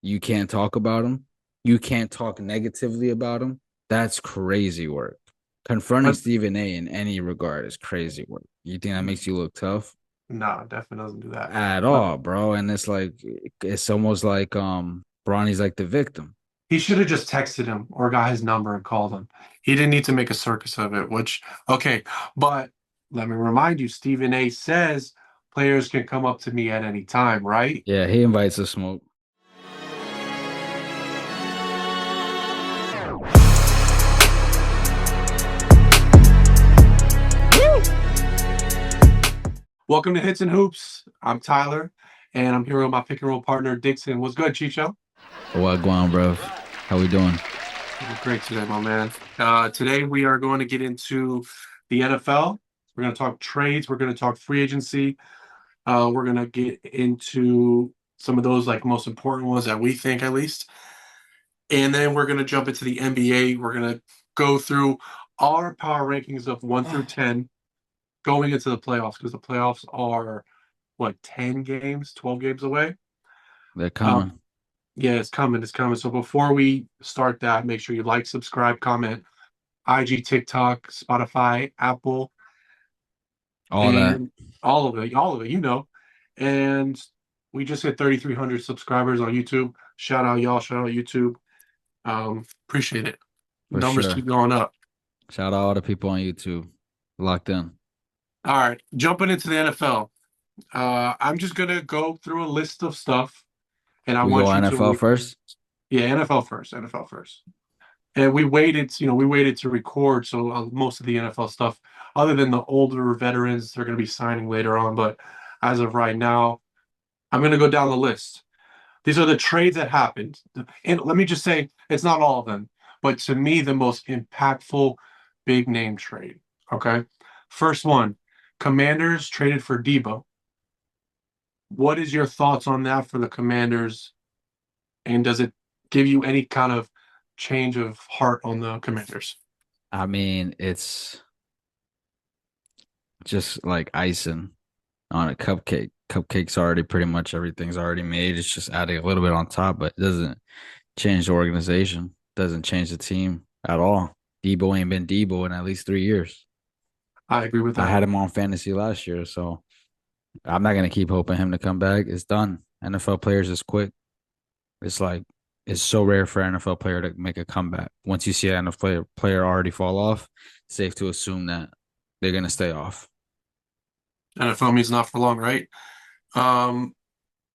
You can't talk about him. You can't talk negatively about him. That's crazy work. Confronting But Stephen A in any regard is crazy work. You think that makes you look tough? no, definitely doesn't do that. At But all, bro. And it's almost like Bronny's like the victim. he should have just texted him or got his number and called him. He didn't need to make a circus of it, which, okay. But let me remind you, Stephen A says players can come up to me at any time, right? Yeah, he invites the smoke. Welcome to Hits and Hoops. I'm Tyler, and I'm here with my pick and roll partner, Dixon. What's good, Chicho? What going, bro? How we doing? Great today, my man. Today we are going to get into the NFL. We're going to talk trades. We're going to talk free agency. We're going to get into some of those like most important ones that we think at least. And then we're going to jump into the NBA. We're going to go through our power rankings of 1 through 10 going into the playoffs because the playoffs are what 10 games, 12 games away. They're Um, coming. yeah, it's coming. It's coming. So before we start that, make sure you like, subscribe, comment, IG, TikTok, Spotify, Apple, All that. and all of it, you know. And we just hit 3,300 subscribers on YouTube. Shout out y'all, shout out YouTube. Appreciate it. For Numbers sure. keep going up. Shout out all the people on YouTube. Locked in. All right, jumping into the NFL. I'm just gonna go through a list of stuff, and I We go want you to NFL first. yeah, NFL first, NFL first. And we waited to record, so most of the NFL stuff, other than the older veterans, they're going to be signing later on. But as of right now, I'm going to go down the list. These are the trades that happened. And let me just say, it's not all of them, but to me, the most impactful big name trade. Okay. First one, Commanders traded for Debo. What is your thoughts on that for the Commanders? And does it give you any kind of change of heart on the Commanders? I mean, it's just like icing on a cupcake. Cupcake's already pretty much everything's already made. It's just adding a little bit on top, but it doesn't change the organization. Doesn't change the team at all. Debo ain't been Debo in at least 3 years. I agree with I that. had him on fantasy last year, so I'm not gonna keep hoping him to come back. It's done. NFL players is quick. It's like it's so rare for an NFL player to make a comeback. Once you see an NFL player already fall off, it's safe to assume that they're gonna stay off. NFL means not for long, right? Um,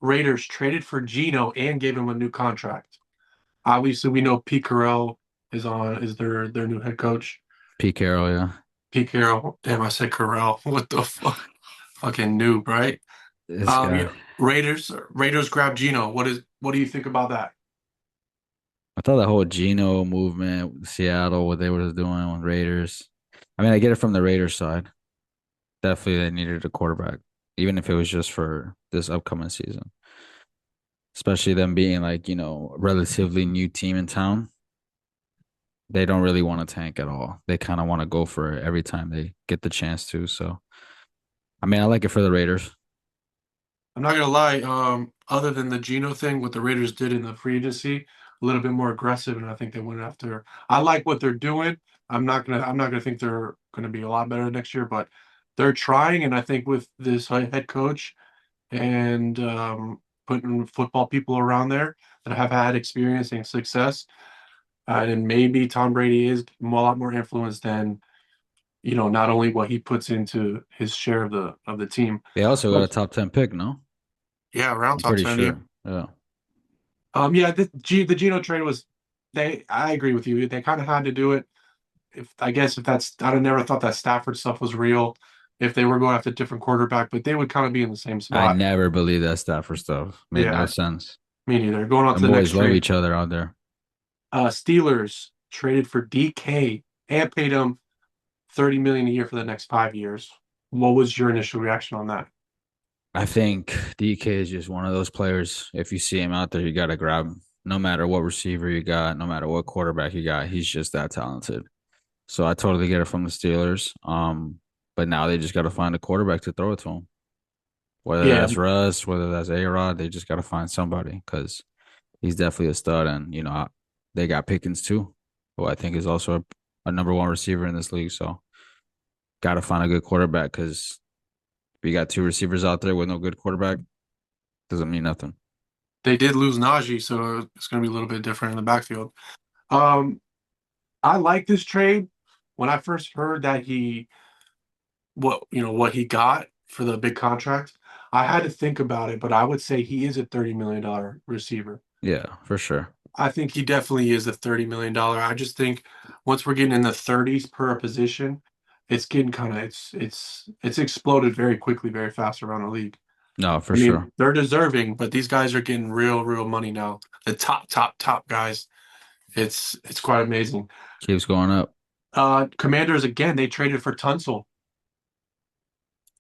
Raiders traded for Geno and gave him a new contract. Obviously, we know Pete Carroll is their new head coach. Pete Carroll, yeah. Pete Carroll, damn, I said Carroll. What the fuck? Fucking noob, right? This Yeah, guy. Raiders grab Geno. What do you think about that? I thought the whole Geno movement, Seattle, what they were doing with Raiders. I mean, I get it from the Raiders side. Definitely, they needed a quarterback, even if it was just for this upcoming season. Especially them being like, a relatively new team in town. They don't really want to tank at all. They kind of want to go for it every time they get the chance to. So, I mean, I like it for the Raiders. I'm not gonna lie. Other than the Geno thing, what the Raiders did in the free agency, a little bit more aggressive, and I think they went after. I like what they're doing. I'm not gonna think they're gonna be a lot better next year, but they're trying, and I think with this head coach and putting football people around there that have had experience and success, and maybe Tom Brady is a lot more influence than not only what he puts into his share of the team. They also got But a top 10 pick, no? yeah, around I'm top pretty 10, yeah. sure. Yeah. Yeah, the Geno trade was they. I agree with you. They kind of had to do it. If I guess if that's, I never thought that Stafford stuff was real. If they were going after a different quarterback, but they would kind of be in the same I spot. never believed that Stafford stuff. Made no Yeah, sense. me neither. Going on to Them the next boys love trade, each other out there. Steelers traded for DK and paid him 30 million a year for the next 5 years. What was your initial reaction on that? I think DK is just one of those players. If you see him out there, you got to grab him. No matter what receiver you got, no matter what quarterback you got, he's just that talented. So I totally get it from the Steelers. But now they just got to find a quarterback to throw it to him. Whether Yeah, that's Russ, whether that's A Rod, they just got to find somebody because He's definitely a stud, and they got Pickens too, who I think is also a number one receiver in this league. So got to find a good quarterback because if you got two receivers out there with no good quarterback, doesn't mean nothing. They did lose Najee, so it's going to be a little bit different in the backfield. Um, I like this trade. When I first heard that what he got for the big contract, I had to think about it, but I would say he is a $30 million receiver. Yeah, for sure. I think he definitely is a $30 million. I just think once we're getting in the 30s per position, it's getting kind of it's exploded very quickly, very fast around the league. No, for I sure. mean, they're deserving, but these guys are getting real money now. The top guys. It's quite amazing. Keeps going up. Commanders again, they traded for Tunsil.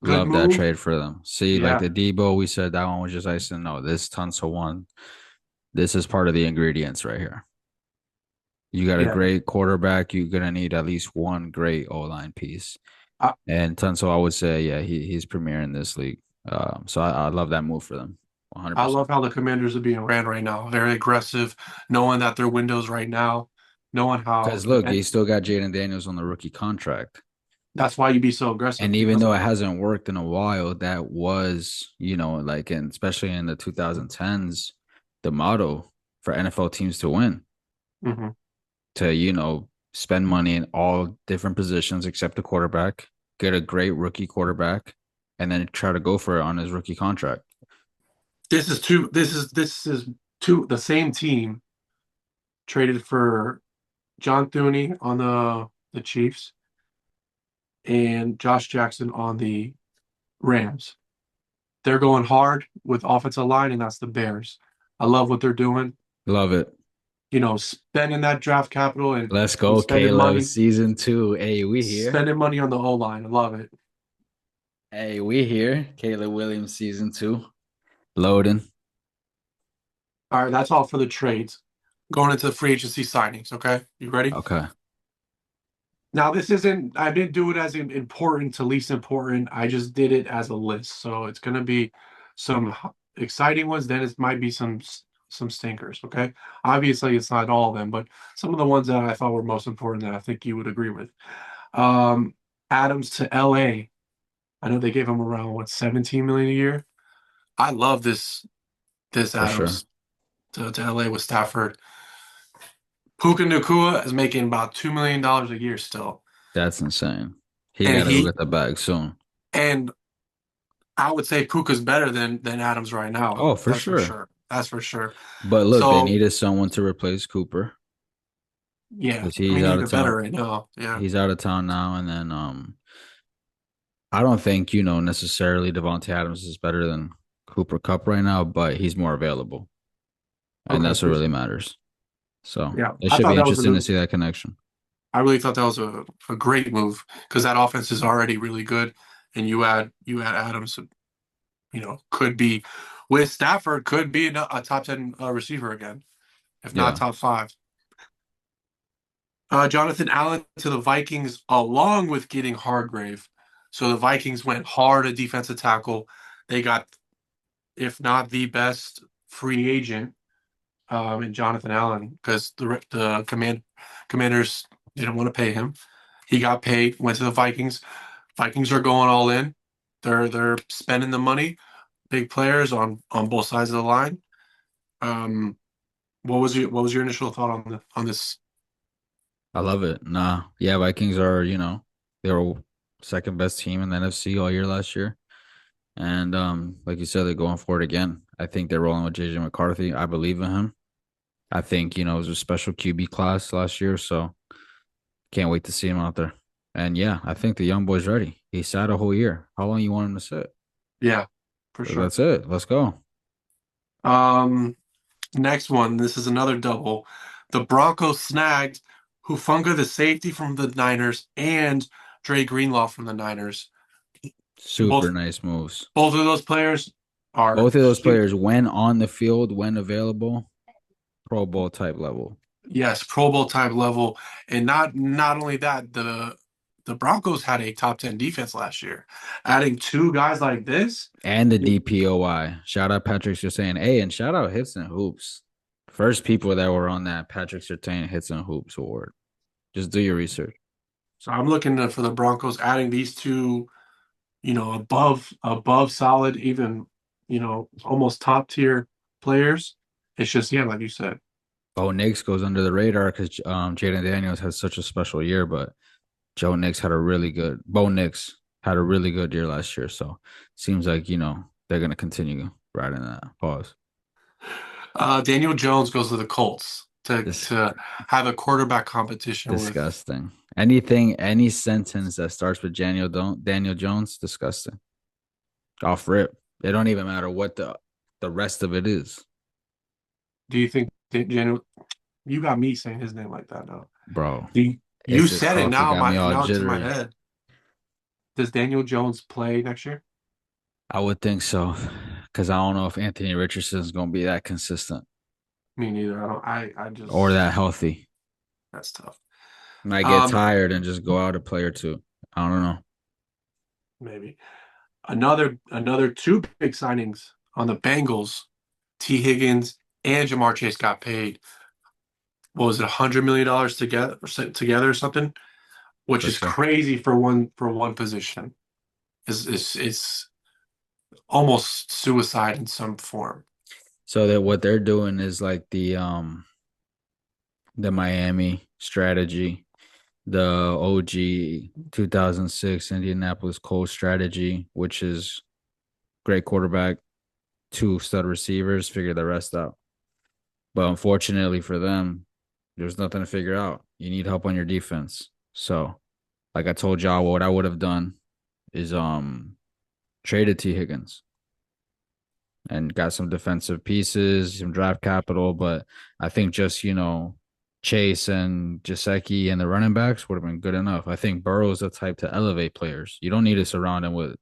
Good Love that move. trade for them. See, like Yeah, the Debo, we said that one was just icing. No, this Tunsil one, this is part of the ingredients right here. You got a yeah. great quarterback. You're gonna need at least one great O line piece. I, And Tunsil, I would say, yeah, he's premier in this league. So I love that move for them, I 100%. love how the Commanders are being ran right now. Very aggressive, knowing that their windows right now, knowing how, Because look, and he still got Jaden Daniels on the rookie contract. that's why you be so aggressive And even because though it of. hasn't worked in a while, that was, like, and especially in the 2010s, the motto for NFL teams to win, Mhm. to, spend money in all different positions except the quarterback, get a great rookie quarterback, and then try to go for it on his rookie contract. This is two the same team traded for John Thuney on the Chiefs and Josh Jackson on the Rams. They're going hard with offensive line, and that's the Bears. I love what they're doing. Love it. Spending that draft capital Let's and go, Caleb. Season two. Hey, we here. spending money on the O line. I love it. Hey, we here. Caleb Williams season two. Loading. All right, that's all for the trades. Going into the free agency signings. Okay, you ready? Okay. Now, this isn't, I didn't do it as important to least important. I just did it as a list. So it's going to be some exciting ones. Then it might be some stinkers. Okay. Obviously, it's not all of them, but some of the ones that I thought were most important that I think you would agree with. Um, Adams to LA. I know they gave him around what 17 million a year. I love this For sure. Adams to LA with Stafford. Puka Nacua is making about $2 million a year still. That's insane. He And got to go he get the bag soon. and I would say Puka's better than Adams right now. Oh, for That's for sure. sure. That's for sure. But look, they So needed someone to replace Cooper yeah, because I he's mean out even of town. better right now. Yeah. He's out of town now, and then I don't think necessarily Devontae Adams is better than Cooper Cup right now, but he's more available, and Okay. that's what really matters. So Yeah. it I should thought be that was interesting to see that connection. I really thought that was a great move because that offense is already really good, and you add Adams, could be with Stafford could be a top 10 receiver again, if not Yeah, top five. Jonathan Allen to the Vikings along with getting Hargrave. So the Vikings went hard at defensive tackle. They got, if not the best free agent in Jonathan Allen because the Commanders didn't want to pay him. He got paid, went to the Vikings. Vikings are going all in. They're spending the money. Big players on both sides of the line. Um, what was your initial thought on this? I love it. Nah, yeah, Vikings are they were second best team in the NFC all year last year, and like you said, they're going for it again. I think they're rolling with JJ McCarthy. I believe in him. I think it was a special QB class last year, so can't wait to see him out there. And yeah, I think the young boy's ready. He sat a whole year. How long you want him to sit? Yeah, for sure. That's it. Let's go. Um, Next one. This is another double. The Broncos snagged Hufanga, the safety from the Niners, and Dre Greenlaw from the Niners. Super Both nice moves. both of those players are Both of those players, when on the field, when available, Pro Bowl type level. yes, Pro Bowl type level. And not only that, the Broncos had a top 10 defense last year. Adding two guys like this, And the DPOY. Shout out Patrick just saying, hey, and shout out Hips and Hoops First people that were on that Patrick Surtain hits and hoops award. Just do your research. So I'm looking for the Broncos adding these two, above solid, even, almost top tier players. It's just, yeah, like you said. Bo Nix goes under the radar because Jaden Daniels had such a special year, but Bo Nix had a really good year last year. So seems like, they're gonna continue riding that. Pause. Daniel Jones goes to the Colts to This have a quarterback competition with. disgusting. Any sentence that starts with Daniel Jones, disgusting. Off rip. It don't even matter what the rest of it is. Do you think Daniel? You got me saying his name like that now. Bro. You It's just said it coffee now. got me all Now it's in my jittery. head. Does Daniel Jones play next year? I would think so. Because I don't know if Anthony Richardson is gonna be that consistent Me neither. I don't. I or just that healthy. that's tough. Might get Um, tired and just go out a play or two. I don't know. maybe another two big signings on the Bengals. T. Higgins and Jamar Chase got paid. What was it, $100 million together or something? Which For is sure. crazy for one position. Is almost suicide in some form. So that what they're doing is like the Miami strategy, the OG 2006 Indianapolis Colts strategy, which is great quarterback, two stud receivers, figure the rest out. But unfortunately for them, there's nothing to figure out. You need help on your defense. So, like I told y'all, what I would have done is traded T. Higgins and got some defensive pieces, some draft capital. But I think just, Chase and Jaceki and the running backs would have been good enough. I think Burrow's the type to elevate players. You don't need to surround him with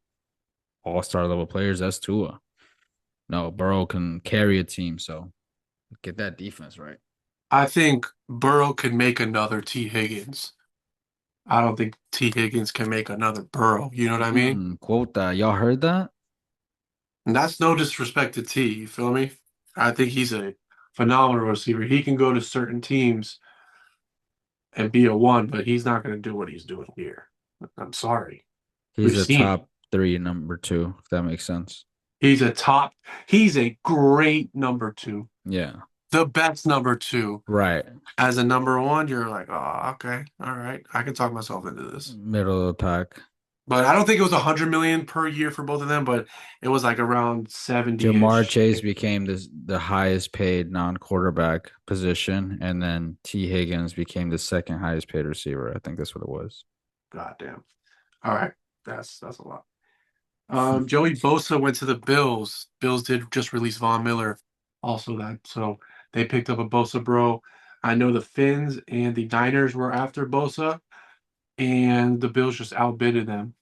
all-star level players. That's Tua. No, Burrow can carry a team. So get that defense right. I think Burrow could make another T. Higgins. I don't think T. Higgins can make another Burrow. You know what I mean? Quote that. Y'all heard that? And that's no disrespect to T. You feel me? I think he's a phenomenal receiver. He can go to certain teams and be a one, but he's not going to do what he's doing here. I'm sorry. He's We've a seen it. top three, number two, if that makes sense. He's a top, he's a great number two, Yeah. the best number two. Right. As a number one, you're like, oh, okay, all right, I can talk myself into this. Middle of the pack. But I don't think it was 100 million per year for both of them, but it was like around Jamar 70-ish. Chase became the highest paid non-quarterback position, and then T. Higgins became the second highest paid receiver. I think that's what it was. God damn. All right, that's a lot. Joey Bosa went to the Bills. Bills did just release Von Miller, also that. So they picked up a Bosa bro. I know the Finns and the Niners were after Bosa, and the Bills just outbidded them.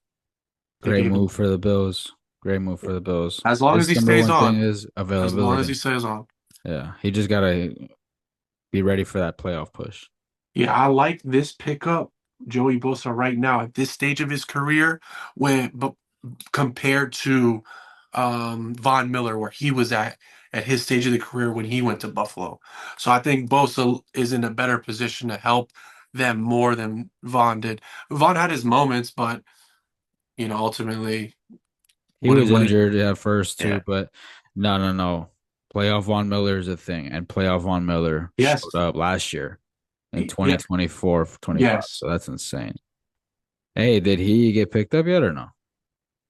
They Great gave him move for the Bills. Great move for the Bills. as long as His he number stays one thing on. is As long as he availability. stays on. Yeah, he just gotta be ready for that playoff push. Yeah, I like this pickup, Joey Bosa, right now at this stage of his career, but compared to Von Miller, where he was at his stage of the career when he went to Buffalo. So I think Bosa is in a better position to help them more than Von did. Von had his moments, but ultimately, He was what he injured at first yeah. too, but no, no, no. Playoff Von Miller is a thing, and playoff Von Miller showed Yes. up last year in Yeah. 2024, 25. Yes. So that's insane. Hey, did he get picked up yet or no?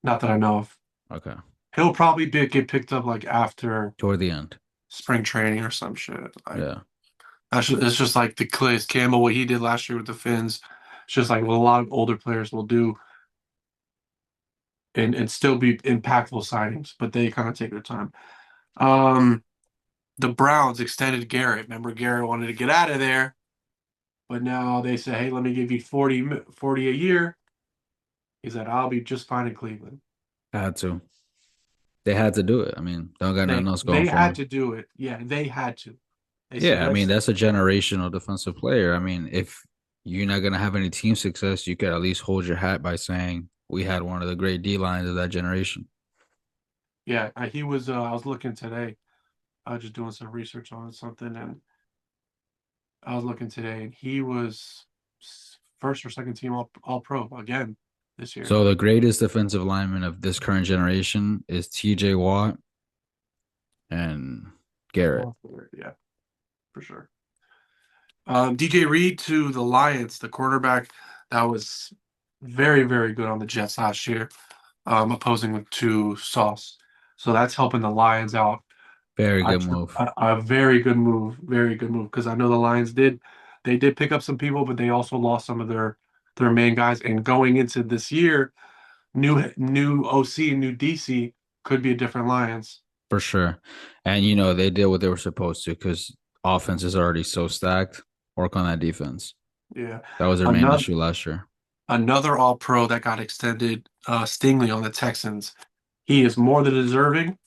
Not that I know of. Okay, He'll probably get picked up like after toward the end. spring training or some shit. Like Yeah, it's just like the Calais Campbell, what he did last year with the Finns. It's just like what a lot of older players will do and still be impactful signings, but they kind of take their time. Um, the Browns extended Garrett. Remember, Garrett wanted to get out of there, but now they say, hey, let me give you 40 a year. He said, I'll be just fine in Cleveland. had to. They had to do it. I mean, don't got nothing They else going they for had them. to do it. Yeah, they had to. They said, Yeah, I mean, let's. that's a generational defensive player. I mean, if you're not gonna have any team success, you could at least hold your hat by saying we had one of the great D lines of that generation. Yeah, he was. I was looking today. just doing some research on something, and I was looking today, and he was first or second team all pro again this year. So the greatest defensive lineman of this current generation is TJ Watt and Garrett. Oh, yeah, for sure. DJ Reed to the Lions, the quarterback that was very, very good on the Jets last year, opposing to Sauce. So that's helping the Lions out. Very good move. A very good move. Because I know the Lions they did pick up some people, but they also lost some of their main guys. And going into this year, new OC and new DC could be a different Lions. For sure. And they did what they were supposed to because offense is already so stacked. Work on that defense. Yeah. That was their main Another issue last year. another All Pro that got extended, Stingley on the Texans. He is more than deserving.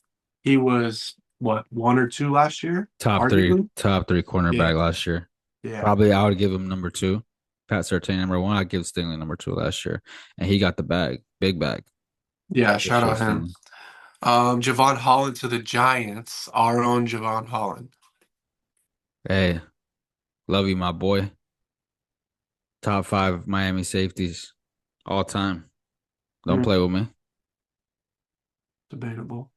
He was what, one or two last year, arguably. Top three Yeah, cornerback last year. yeah, Probably I would give him number two. Pat Surtain number one. I'd give Stingley number two last year. And he got the bag. Big bag. yeah. For Shout sure, out him. Stingley. Javon Holland to the Giants. Our own Javon Holland. Hey, love you, my boy. Top five Miami safeties all time. Don't Hmm, play with me. debatable.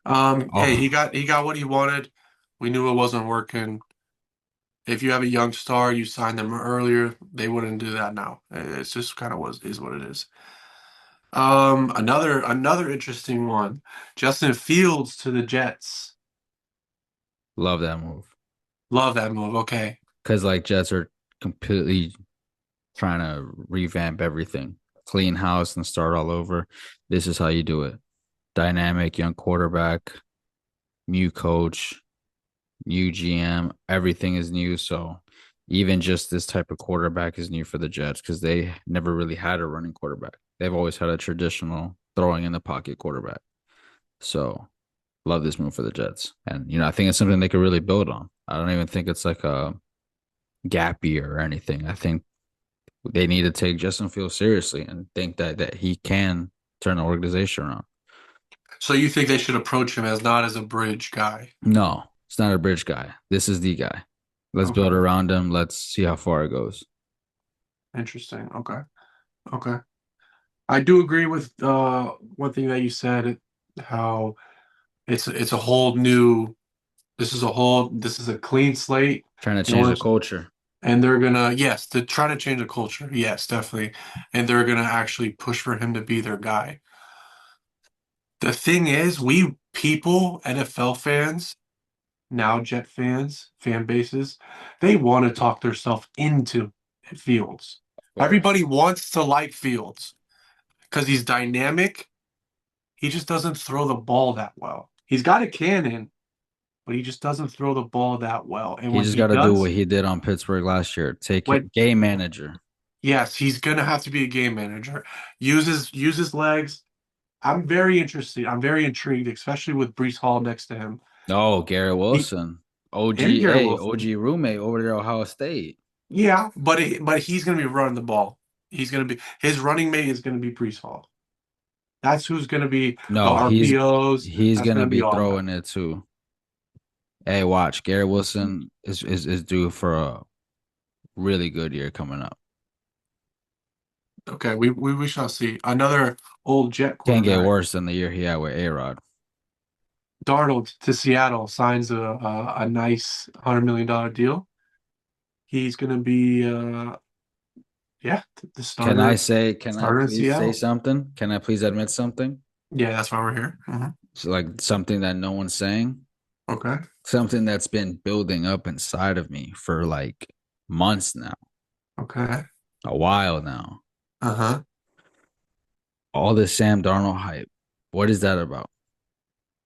Hey, Oh, he got what he wanted. We knew it wasn't working. If you have a young star, you signed them earlier. They wouldn't do that now. It's just kind of was is what it is. Another interesting one. Justin Fields to the Jets. love that move. Love that move. Okay. Because like Jets are completely trying to revamp everything, clean house and start all over. This is how you do it. Dynamic young quarterback, new coach, new GM, everything is new. So even just this type of quarterback is new for the Jets because they never really had a running quarterback. They've always had a traditional throwing in the pocket quarterback. So love this move for the Jets. And I think it's something they could really build on. I don't even think it's like a gap year or anything. I think they need to take Justin Fields seriously and think that he can turn the organization around. So you think they should approach him as not as a bridge guy? No, it's not a bridge guy. This is the guy. Let's build Okay. around him. Let's see how far it goes. Interesting. Okay. Okay. I do agree with one thing that you said, how it's a whole new this is a clean slate Trying to in change order the culture. and they're gonna, yes, to try to change the culture. Yes, definitely. And they're gonna actually push for him to be their guy. The thing is, we people, NFL fans, now Jet fans, fan bases, they want to talk themselves into Fields. Of course. Everybody wants to like Fields because he's dynamic. He just doesn't throw the ball that well. He's got a cannon, but he just doesn't throw the ball that well. And He when just he got to do what does, he did on Pittsburgh last year. Take when it, game manager. yes, he's gonna have to be a game manager. Use his legs. I'm very interested. I'm very intrigued, especially with Brees Hall next to him. Oh, Garrett He Wilson. and Garrett OGA, Wilson. OG roommate over there at Ohio State. Yeah, but he's gonna be running the ball. He's gonna be his running mate is gonna be Brees Hall. That's who's gonna be the No, RPOs. he's That's gonna gonna be be all that. throwing it too. Hey, watch. Garrett Wilson is due for a really good year coming up. Okay, we shall see. Another old Jet Can't get quarterback. worse than the year he had with A-Rod. Darnold to Seattle signs a nice $100 million deal. He's going to be yeah, the Can I starter in please say Seattle. something? Can I please admit something? Yeah, that's why we're here. It's like something that no one's saying, Okay. something that's been building up inside of me for like months now, Okay. a while now. Uh-huh. All this Sam Darnold hype. What is that about?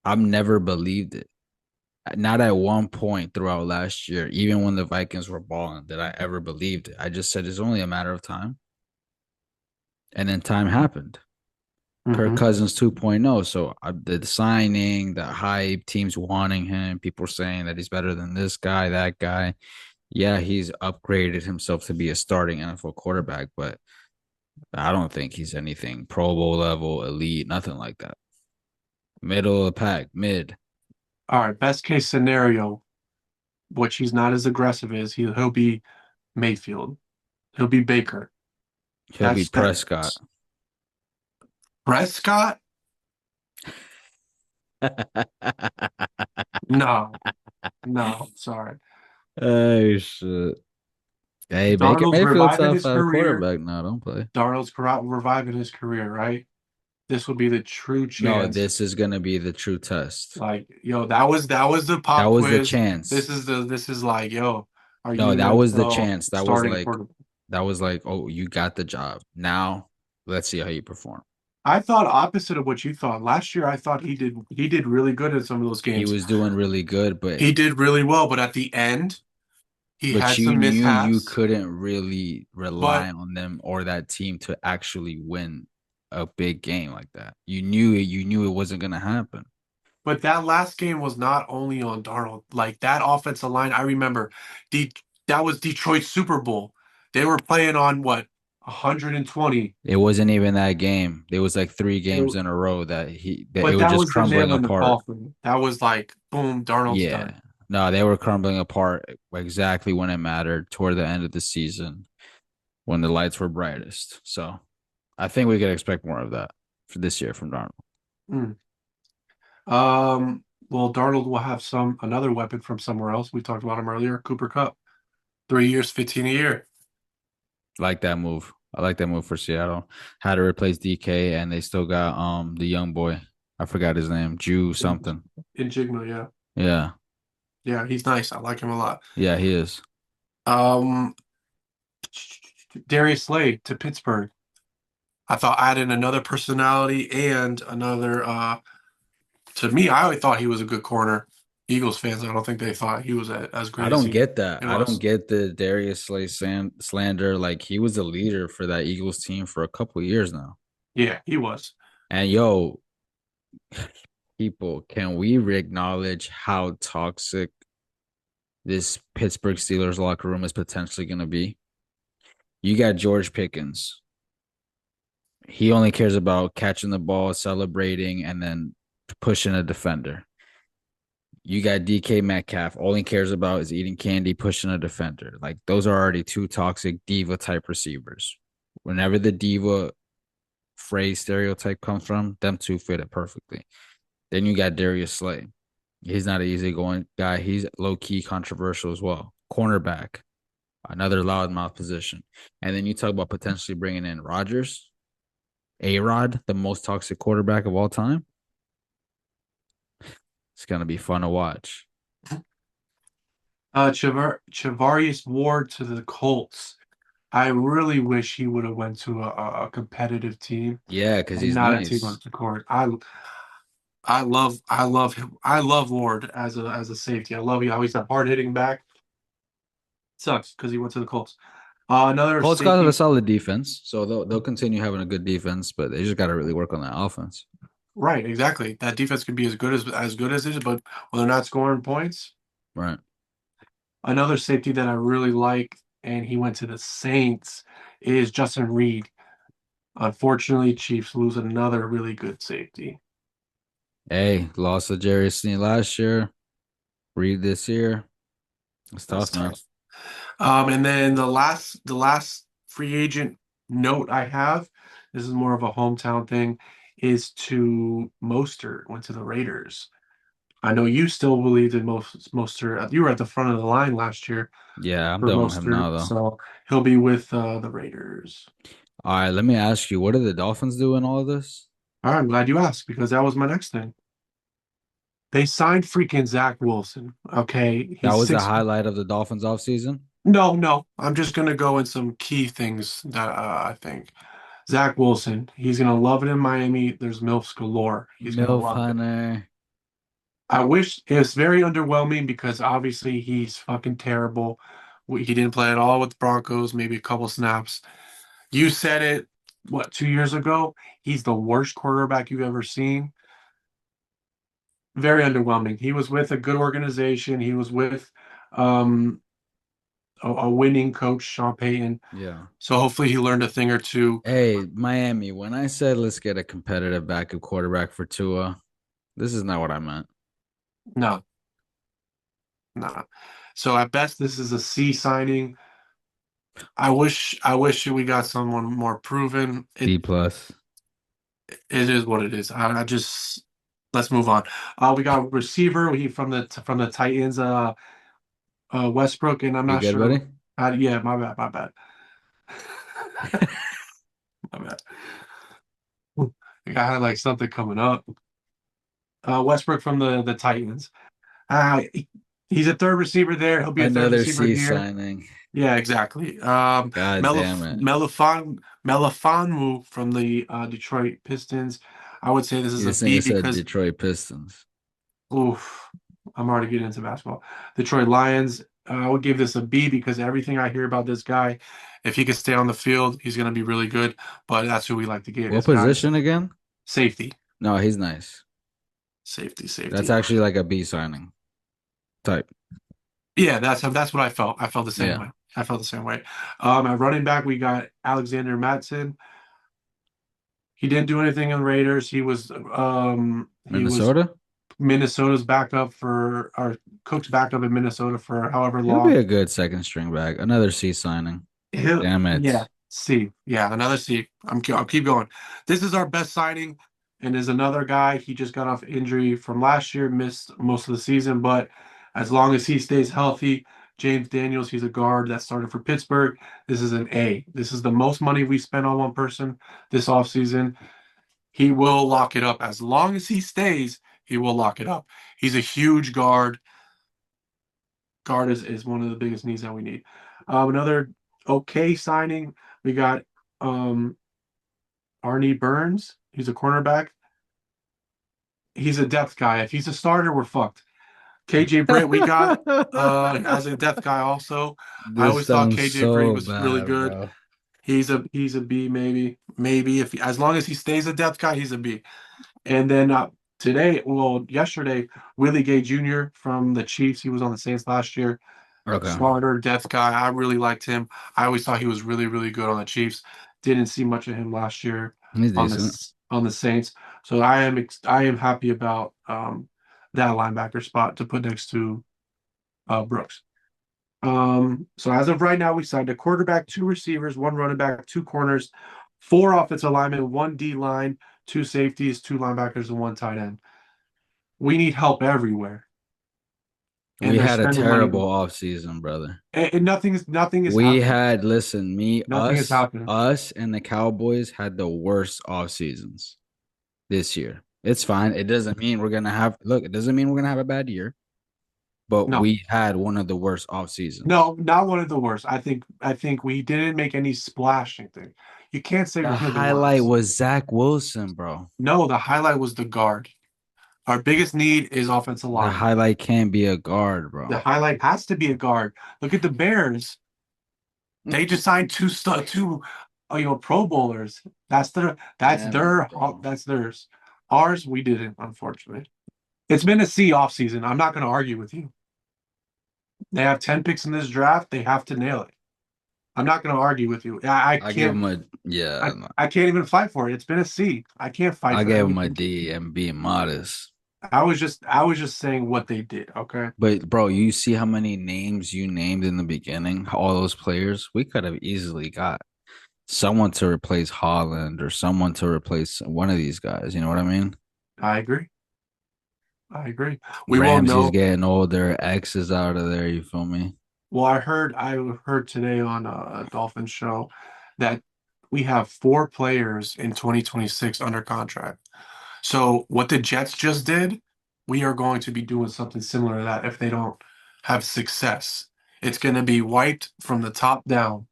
I've never believed it. Not at one point throughout last year, even when the Vikings were balling, did I ever believed it. I just said it's only a matter of time. And then time happened. Kirk Mm-hmm. Cousins 2.0. So the signing, the hype, teams wanting him, people saying that he's better than this guy, that guy. Yeah, he's upgraded himself to be a starting NFL quarterback, but I don't think he's anything Pro Bowl level, elite, nothing like that. Middle of the pack, mid. All right, best case scenario, which he's not as aggressive as he'll be Mayfield. He'll be Baker. He'll be That's that. Prescott. Prescott? No, no, sorry. Oh shit. Hey, Baker Darnold's Mayfield's reviving off his at career. quarterback now. Don't play. Reviving his career, right? This will be the true No, chance. this is gonna be the true test. Like, yo, that was the That pop was the quiz. chance. This is like, yo, are No, you an that was the NFL chance. starting quarterback? That was like, oh, you got the job. Now let's see how you perform. I thought opposite of what you thought. Last year I thought he did really good in some of those He games. was doing really good, He did really well, but at the end, he but had you some knew you mishaps. couldn't really But rely on them or that team to actually win a big game like that. You knew it wasn't gonna happen. But that last game was not only on Darnold. Like that offensive line, I remember the that was Detroit's Super Bowl. They were playing on what 120. It wasn't even that game. There was like three games It- in a row that it but was that just was the crumbling nail in the apart. coffin. That was like boom, Darnold's done. Yeah. No, they were crumbling apart exactly when it mattered toward the end of the season when the lights were brightest. So I think we could expect more of that for this year from Darnold. Mm. Well, Darnold will have some another weapon from somewhere else. We talked about him earlier. Cooper Cup, 3 years, 15 a year. Like that move. I like that move for Seattle. Had to replace DK and they still got the young boy. I forgot his name. Jew something. In Jigma, yeah, Yeah. yeah, he's nice. I like him a lot. Yeah, he is. Um, Darius Slade to Pittsburgh. I thought added another personality and another to me, I always thought he was a good corner. Eagles fans, I don't think they thought he was as I great as don't he get that. it I don't was. get the Darius Slay slander. Like he was the leader for that Eagles team for a couple of years now. Yeah, he was. And yo, people, can we acknowledge how toxic this Pittsburgh Steelers locker room is potentially going to be? You got George Pickens. He only cares about catching the ball, celebrating, and then pushing a defender. You got DK Metcalf. All he cares about is eating candy, pushing a defender. Like those are already two toxic diva type receivers. Whenever the diva phrase stereotype comes from, them two fit it perfectly. Then you got Darius Slay. He's not an easygoing guy. He's low key controversial as well. Cornerback, another loudmouth position. And then you talk about potentially bringing in Rodgers, A Rod, the most toxic quarterback of all time. It's gonna be fun to watch. Charvarius Ward to the Colts. I really wish he would have went to a competitive team Yeah, because and he's not a team on nice. the court. I love him. I love Ward as a safety. I love how he's a hard hitting back. Sucks because he went to the Colts. Another Colts got a safety, solid defense, so they'll continue having a good defense, but they just got to really work on that offense. right? Exactly. That defense could be as good as it is, but when they're not scoring points, Right. another safety that I really like, and he went to the Saints, is Justin Reed. Unfortunately, Chiefs lose another really good safety. Hey, lost to Jerry Sneed last year. Reed this year. It's That's tough, man. tough. And then the last free agent note I have, this is more of a hometown thing, is to Mostert went to the Raiders. I know you still believed in Mostert. You were at the front of the line last year Yeah, I'm for done with him Mostert, now, though. so he'll be with the Raiders. All right, let me ask you, what did the Dolphins do in all of this? All right, I'm glad you asked because that was my next thing. They signed freaking Zach Wilson. Okay, That he's was the six. highlight of the Dolphins offseason? No, no. I'm just gonna go in some key things that I think. Zach Wilson, he's gonna love it in Miami. There's MILFs galore. He's gonna Milf love it. Hunter. I wish it was very underwhelming because obviously he's fucking terrible. He didn't play at all with the Broncos, maybe a couple snaps. You said it, what, 2 years ago? He's the worst quarterback you've ever seen. Very underwhelming. He was with a good organization. He was with um, a winning coach, Sean Payton. Yeah. So hopefully he learned a thing or two. Hey, Miami, when I said let's get a competitive backup quarterback for Tua, this is not what I meant. No, no. So at best, this is a C signing. I wish we got someone more proven. B plus. It is what it is. I just let's move on. We got receiver. He from the Titans. Westbrook, and I'm You not good, sure. buddy? Yeah, my bad, my bad, my bad. I think I had like something coming up. Westbrook from the Titans. He's a third receiver there. He'll be a third Another receiver C here. signing. Yeah, exactly. God damn it. Melifonwu from the Detroit Pistons. I would say this is a This B nigga said because Detroit Pistons. oof, I'm already getting into basketball. Detroit Lions. I would give this a B because everything I hear about this guy, if he could stay on the field, he's going to be really good. But that's who we like to get What as guys. position again? Safety, No, he's nice. safety, That's safety. actually like a B signing type. Yeah, that's what I felt. I felt the same Yeah. way. I felt the same way. At running back, we got Alexander Matson. He didn't do anything in Raiders. He was Minnesota? Minnesota's backup for our Cook's backup in Minnesota for however He'll be long. a good second string back. Another C signing. Damn Yeah, it. C. Yeah, another C. I'll keep going. This is our best signing, and is another guy. He just got off injury from last year, missed most of the season, but as long as he stays healthy, James Daniels, he's a guard that started for Pittsburgh. This is an A. This is the most money we spent on one person this offseason. He will lock it up. As long as he stays, he will lock it up. He's a huge guard. Guard is one of the biggest needs that we need. Another okay signing, we got um, Arnie Burns. He's a cornerback. He's a depth guy. If he's a starter, we're fucked. KJ Britt, we got as a depth guy also. I This always thought sounds KJ Britt so was really bad, good. bro. He's a B maybe. Maybe if as long as he stays a depth guy, he's a B. And then yesterday, Willie Gay Jr. from the Chiefs. He was on the Saints last year. Okay. Starter, depth guy. I really liked him. I always thought he was really, really good on the Chiefs. Didn't see much of him last year He's on decent. the Saints. So I am happy about that linebacker spot to put next to Brooks. So as of right now, we signed a quarterback, two receivers, one running back, two corners, four offensive linemen, one D line, two safeties, two linebackers, and one tight end. We need help everywhere, and We they're had a spending money, terrible offseason, brother. and nothing is We happening. had, listen, Nothing is happening. us and the Cowboys had the worst off seasons this year. It's fine. It doesn't mean we're gonna have look, it doesn't mean we're gonna have a bad year, but No, we had one of the worst off seasons. no, not one of the worst. I think we didn't make any splashing thing. You can't say The one of the highlight worst. was Zach Wilson, bro. No, the highlight was the guard. Our biggest need is offensive The line. highlight can't be a guard, The bro. highlight has to be a guard. Look at the Bears. They just signed two Pro Bowlers. Damn it, bro. that's theirs. Ours, we didn't, unfortunately. It's been a C offseason. I'm not going to argue with you. They have 10 picks in this draft. They have to nail it. I'm not going to argue with you. I I give can't. him a yeah. I can't even fight for it. It's been a C. I can't fight I for gave him a anything. D and being modest. I was just saying what they did. Okay. But bro, you see how many names you named in the beginning? All those players, we could have easily got someone to replace Holland or someone to replace one of these guys. You know what I mean? I agree. I agree. We won't Ramsey's know. getting older. X is out of there. You feel me? Well, I heard today on a Dolphin show that we have four players in 2026 under contract. So what the Jets just did, we are going to be doing something similar to that if they don't have success. It's going to be wiped from the top down.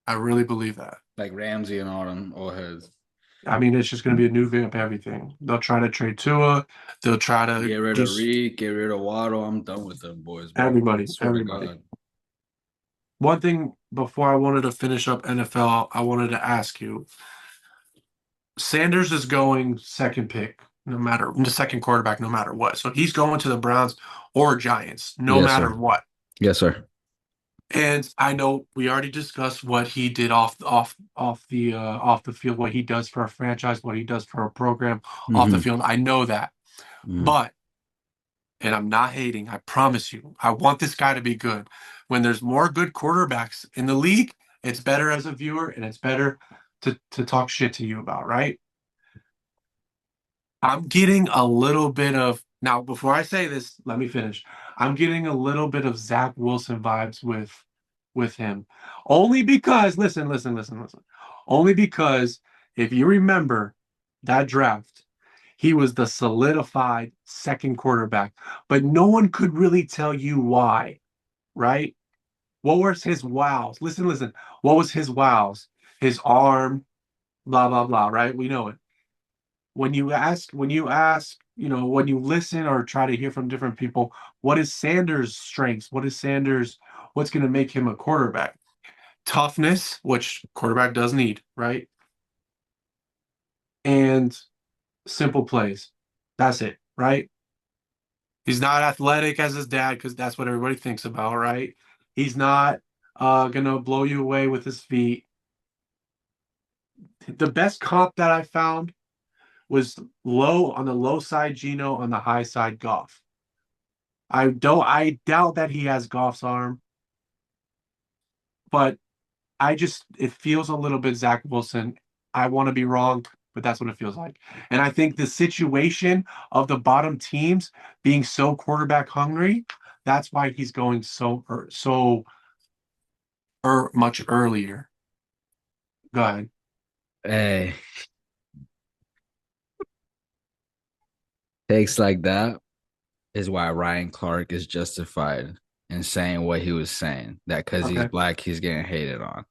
I really believe that. Like Ramsey and all them old heads. I mean, it's just going to be a new vamp everything. They'll try to trade Tua. They'll try to Get rid of just Reed. Get rid of Waddle. I'm done with them boys, bro. I everybody, swear to everybody. God. One thing before I wanted to finish up NFL, I wanted to ask you. Sanders is going second pick, no matter the second quarterback, no matter what. So he's going to the Browns or Giants, no Yes, matter sir. what. Yes, sir. And I know we already discussed what he did off the field, what he does for a franchise, what he does for a program off the Mm-hmm. field. I know that, Mm-hmm. but And I'm not hating. I promise you. I want this guy to be good. When there's more good quarterbacks in the league, it's better as a viewer and it's better to talk shit to you about, right? I'm getting a little bit of now, before I say this, let me finish. I'm getting a little bit of Zach Wilson vibes with him. Only because, listen. Only because if you remember that draft, he was the solidified second quarterback, but no one could really tell you why, right? What was his wows? Listen. What was his wows? His arm, blah blah blah, right? We know it. When you listen or try to hear from different people, what is Sanders' strengths? What's going to make him a quarterback? Toughness, which quarterback does need, right? And simple plays. That's it, right? He's not athletic as his dad because that's what everybody thinks about, right? He's not gonna blow you away with his feet. The best comp that I found was low on the low side Geno, on the high side Goff. I doubt that he has Goff's arm, but it feels a little bit Zach Wilson. I want to be wrong, but that's what it feels like. And I think the situation of the bottom teams being so quarterback hungry, that's why he's going much earlier. Go ahead. Hey, takes like that is why Ryan Clark is justified in saying what he was saying. That because he's Okay. black, he's getting hated on.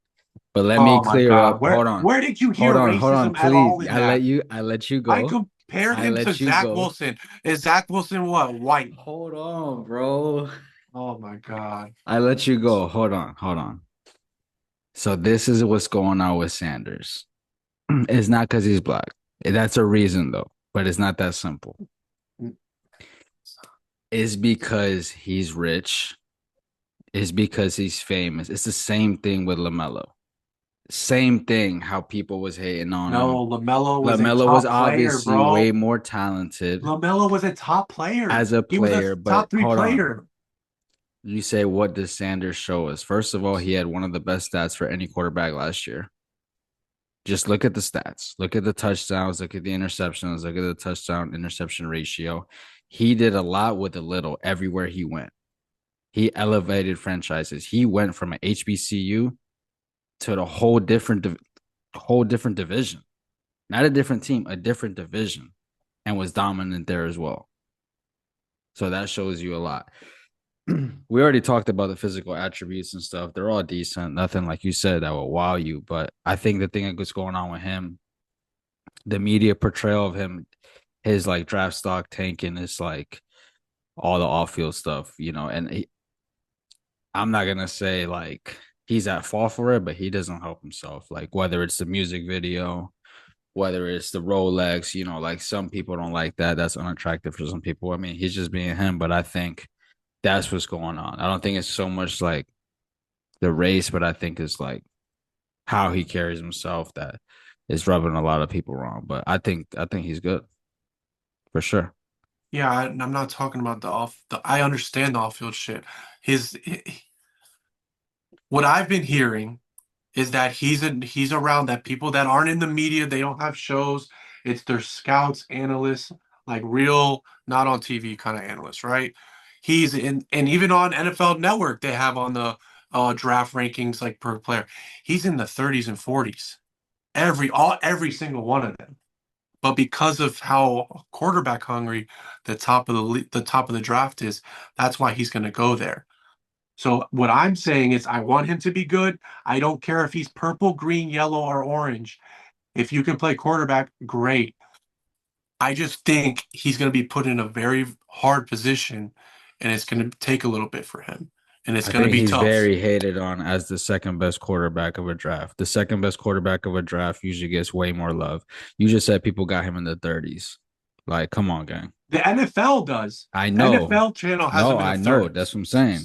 But let me Oh my clear God. up. Hold on. Where did you hear Hold on, racism at please. all in that? I let you I go. compared I him to let you Zach go. Wilson. Is Zach Wilson what? White. Hold on, bro. Oh my God. I let you go. Hold on. So this is what's going on with Sanders. It's not because he's black. That's a reason though, but it's not that simple. It's because he's rich. It's because he's famous. It's the same thing with LaMelo. Same thing how people was hating on him. No, LaMelo was a LaMelo was top player, obviously way bro. more talented LaMelo was a top player. as a He was a player, but top three hold on. player. You say, what does Sanders show us? First of all, he had one of the best stats for any quarterback last year. Just look at the stats. Look at the touchdowns. Look at the interceptions. Look at the touchdown interception ratio. He did a lot with a little everywhere he went. He elevated franchises. He went from an HBCU to the whole different division. Not a different team, a different division, and was dominant there as well. So that shows you a lot. We already talked about the physical attributes and stuff. They're all decent. Nothing like you said that will wow you. But I think the thing that's going on with him, the media portrayal of him, his like draft stock tanking is like all the off field stuff, you know. And I'm not gonna say like he's at fault for it, but he doesn't help himself. Like whether it's the music video, whether it's the Rolex, you know, like some people don't like that. That's unattractive for some people. I mean, he's just being him, but I think that's what's going on. I don't think it's so much like the race, but I think it's like how he carries himself that is rubbing a lot of people wrong. But I think he's good for sure. Yeah, I'm not talking about I understand the off-field shit. His what I've been hearing is that he's around that people that aren't in the media, they don't have shows. It's their scouts, analysts, like real, not on TV kind of analysts, right? He's in, and even on NFL Network, they have on the draft rankings like per player. He's in the 30s and 40s. Every single one of them. But because of how quarterback hungry the top of the draft is, that's why he's going to go there. So what I'm saying is I want him to be good. I don't care if he's purple, green, yellow, or orange. If you can play quarterback, great. I just think he's going to be put in a very hard position and it's going to take a little bit for him and it's I going to think be he's tough. very hated on as the second best quarterback of a draft. The second best quarterback of a draft usually gets way more love. You just said people got him in the 30s. Like, come on, gang. The NFL does. I know. NFL channel has No, him in the I know. That's 30s. what I'm saying.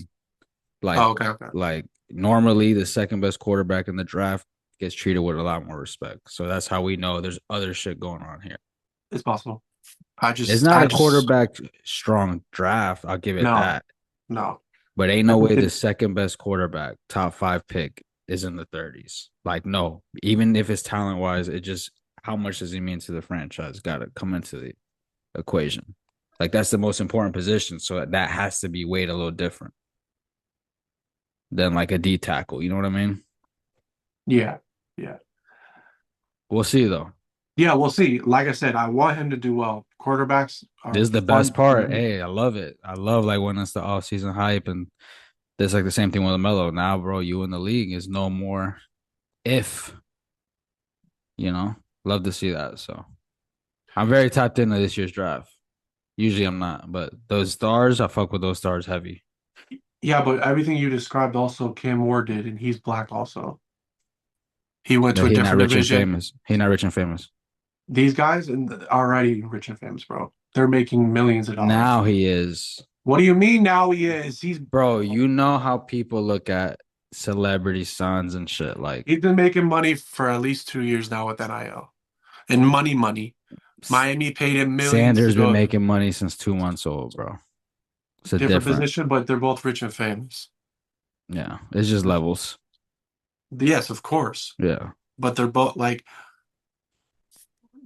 Like, Oh, okay. like normally the second best quarterback in the draft gets treated with a lot more respect. So that's how we know there's other shit going on here. It's possible. It's just, not I a just, quarterback strong draft. I'll give it no, that. no. But ain't I no think way that, the second best quarterback, top five pick, is in the 30s. Like, no, even if it's talent wise, it just how much does he mean to the franchise? Got to come into the equation. Like that's the most important position, so that has to be weighed a little different than like a D tackle. You know what I mean? yeah, yeah. We'll see though. Yeah, we'll see. Like I said, I want him to do well. Quarterbacks This are is the best fun. part. Hey, I love it. I love like when it's the off season hype and there's like the same thing with LaMelo. Now, bro, you in the league is no more if, you know. Love to see that. So I'm very tapped into this year's draft. Usually I'm not, but those stars, I fuck with those stars heavy. Yeah, but everything you described also Cam Ward did, and he's black also. He went No, to a he not different rich and division. famous. He not rich and famous. These guys and already rich and famous, bro. They're making millions of dollars. Now he is. What do you mean now he is? Bro, you know how people look at celebrity sons and shit. Like He's been making money for at least 2 years now with NIL. And money. Miami paid him millions to Sanders been go making money since 2 months old, bro. It's a different different. position, but they're both rich and famous. Yeah, it's just levels. Yes, of course. Yeah. But they're both like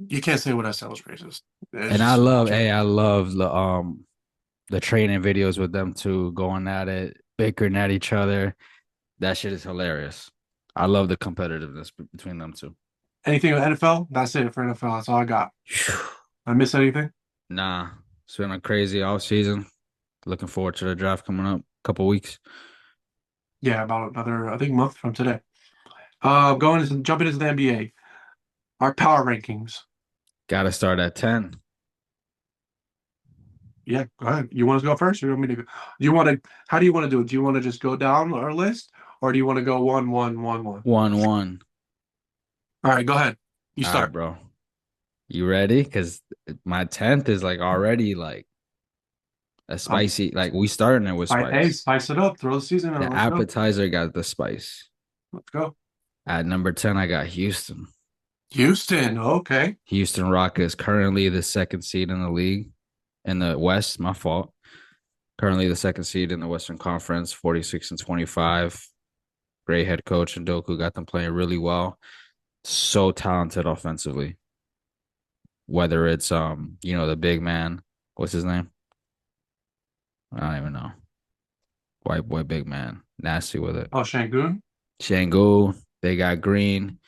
you can't say what I said was racist. It's And I just you love, can't. hey, I love the training videos with them two going at it, bickering at each other. That shit is hilarious. I love the competitiveness between them two. Anything with NFL? That's it for NFL. That's all I got. I miss anything? Nah, it's been a crazy off season. Looking forward to the draft coming up. Couple weeks. Yeah, about another I think month from today. Jumping into the NBA. Our power rankings. Got to start at 10. Yeah, go ahead. You want to go first, or you want me to go? Do you want to? How do you want to do it? Do you want to just go down our list, or do you want to go one, one, one, one? 1-1. All right, go ahead. You All right, start. bro. You ready? Because my 10th is like already like a Um, spicy, like we starting it with hey, spice. spice it up. Throw the season out. The Let's go. appetizer got the spice. Let's go. At number 10, I got Houston. Houston. Okay. Houston Rockets, currently the second seed in the league in the West. My fault. Currently the second seed in the Western Conference, 46-25. Great head coach and Doku got them playing really well. So talented offensively. Whether it's the big man, what's his name? I don't even know. White boy, big man, nasty with it. Oh, Shangoon. Shango, they got Green,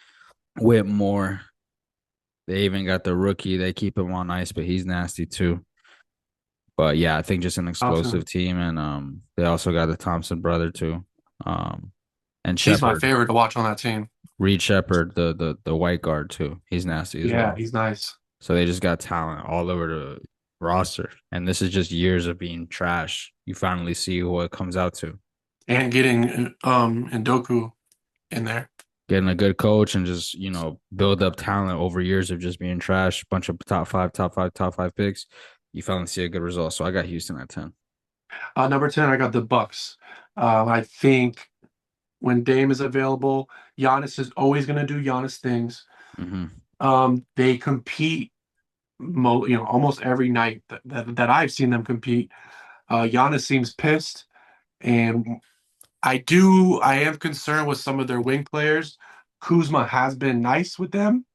Whitmore. They even got the rookie. They keep him on ice, but he's nasty too. But yeah, I think just an explosive Thompson. team, and they also got the Thompson brother too, um, and He's my Shepard, favorite to watch on that team. Reed Shepard, the white guard too. He's nasty as Yeah, well. he's nice. So they just got talent all over the roster, and this is just years of being trash. You finally see what it comes out to. And getting Ndoku in there. Getting a good coach and just build up talent over years of just being trash. Bunch of top five picks. You finally see a good result. So I got Houston at 10. Number 10, I got the Bucks. I think when Dame is available, Giannis is always going to do Giannis things. Mm-hmm. They compete, almost every night that I've seen them compete. Giannis seems pissed, and I am concerned with some of their wing players. Kuzma has been nice with them,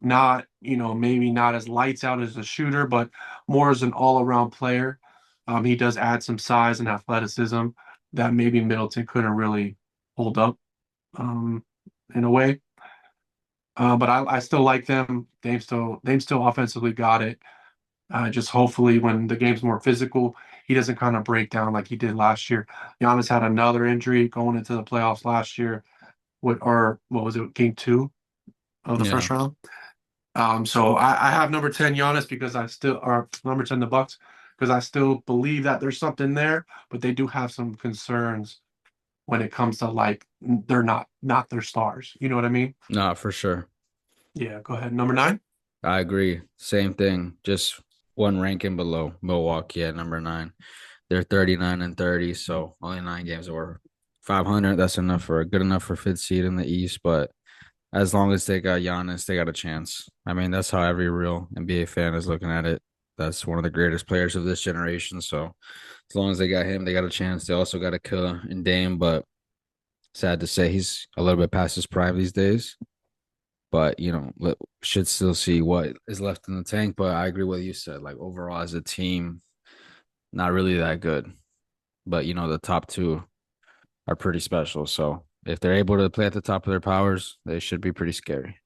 not, maybe not as lights out as a shooter, but more as an all-around player. He does add some size and athleticism that maybe Middleton couldn't really hold up um, in a way. But I still like them. They still offensively got it. Just hopefully when the game's more physical, he doesn't kind of break down like he did last year. Giannis had another injury going into the playoffs last year. What was it, game two of the Yeah. first round? So I have number 10 Giannis because or number 10 the Bucks because I still believe that there's something there, but they do have some concerns when it comes to like they're not their stars. You know what I mean? No, for sure. Yeah, go ahead. Number 9. I agree. Same thing. Just one ranking below Milwaukee at number 9. They're 39-30, so only 9 games over 500. That's enough for good enough for fifth seed in the East. But as long as they got Giannis, they got a chance. I mean, that's how every real NBA fan is looking at it. That's one of the greatest players of this generation. So as long as they got him, they got a chance. They also got a killer in Dame, but sad to say he's a little bit past his prime these days. But should still see what is left in the tank. But I agree with what you said. Like overall, as a team, not really that good. But the top two are pretty special. So if they're able to play at the top of their powers, they should be pretty scary.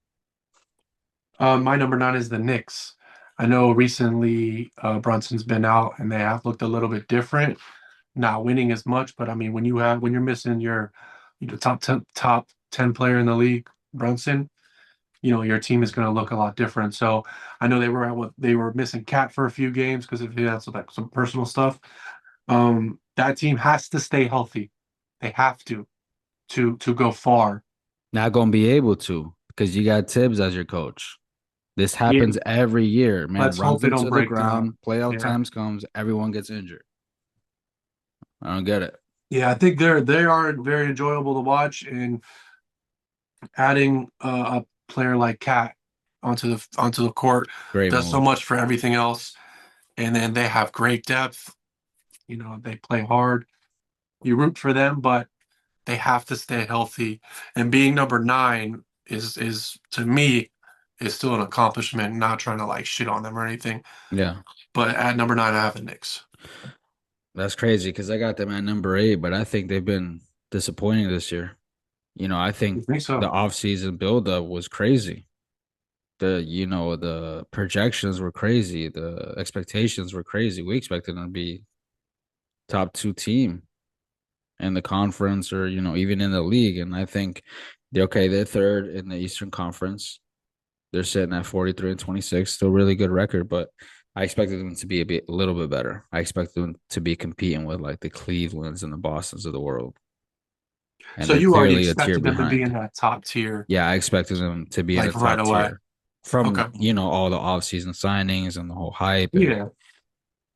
My number 9 is the Knicks. I know recently Brunson's been out and they have looked a little bit different, not winning as much. But I mean, when you're missing your, top 10 player in the league, Brunson, your team is going to look a lot different. So I know they were missing Cat for a few games because he had some personal stuff. That team has to stay healthy. They have to go far. Not gonna be able to because you got Tibbs as your coach. This Yeah, happens every year. Man let's runs hope they don't into the break down. ground. Playoff Yeah. times comes, everyone gets injured. I don't get it. Yeah, I think they are very enjoyable to watch, and adding a player like Cat onto the court Great does so move. much for everything else. And then they have great depth. They play hard. You root for them, but they have to stay healthy. And being number 9 is to me is still an accomplishment. Not trying to like shit on them or anything, Yeah, but at number 9, I have the Knicks. that's crazy because I got them at number 8, but I think they've been disappointing this year. I You think think the so? offseason buildup was crazy. The projections were crazy. The expectations were crazy. We expected them to be top two team in the conference or, even in the league. And I think they're third in the Eastern Conference. They're sitting at 43 and 26, still really good record, but I expected them to be a little bit better. I expected them to be competing with like the Clevelands and the Bostons of the world. And So they're you already clearly a tier expected them to be in behind. that top tier, Yeah, I expected them to be in the like right top away. tier from, Okay. all the offseason signings and the whole hype. And Yeah.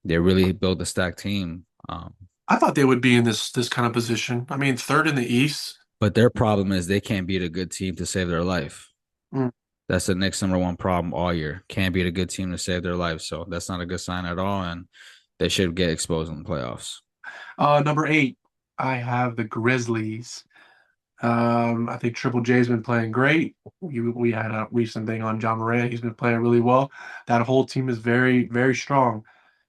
they really built a stacked team. I thought they would be in this kind of position. I mean, third in the East. But their problem is they can't beat a good team to save their life. Mm. That's the Knicks' number one problem all year. Can't beat a good team to save their life. So that's not a good sign at all. And they should get exposed in the playoffs. Number 8, I have the Grizzlies. I think Triple J's been playing great. We had a recent thing on John Moran. He's been playing really well. That whole team is very, very strong.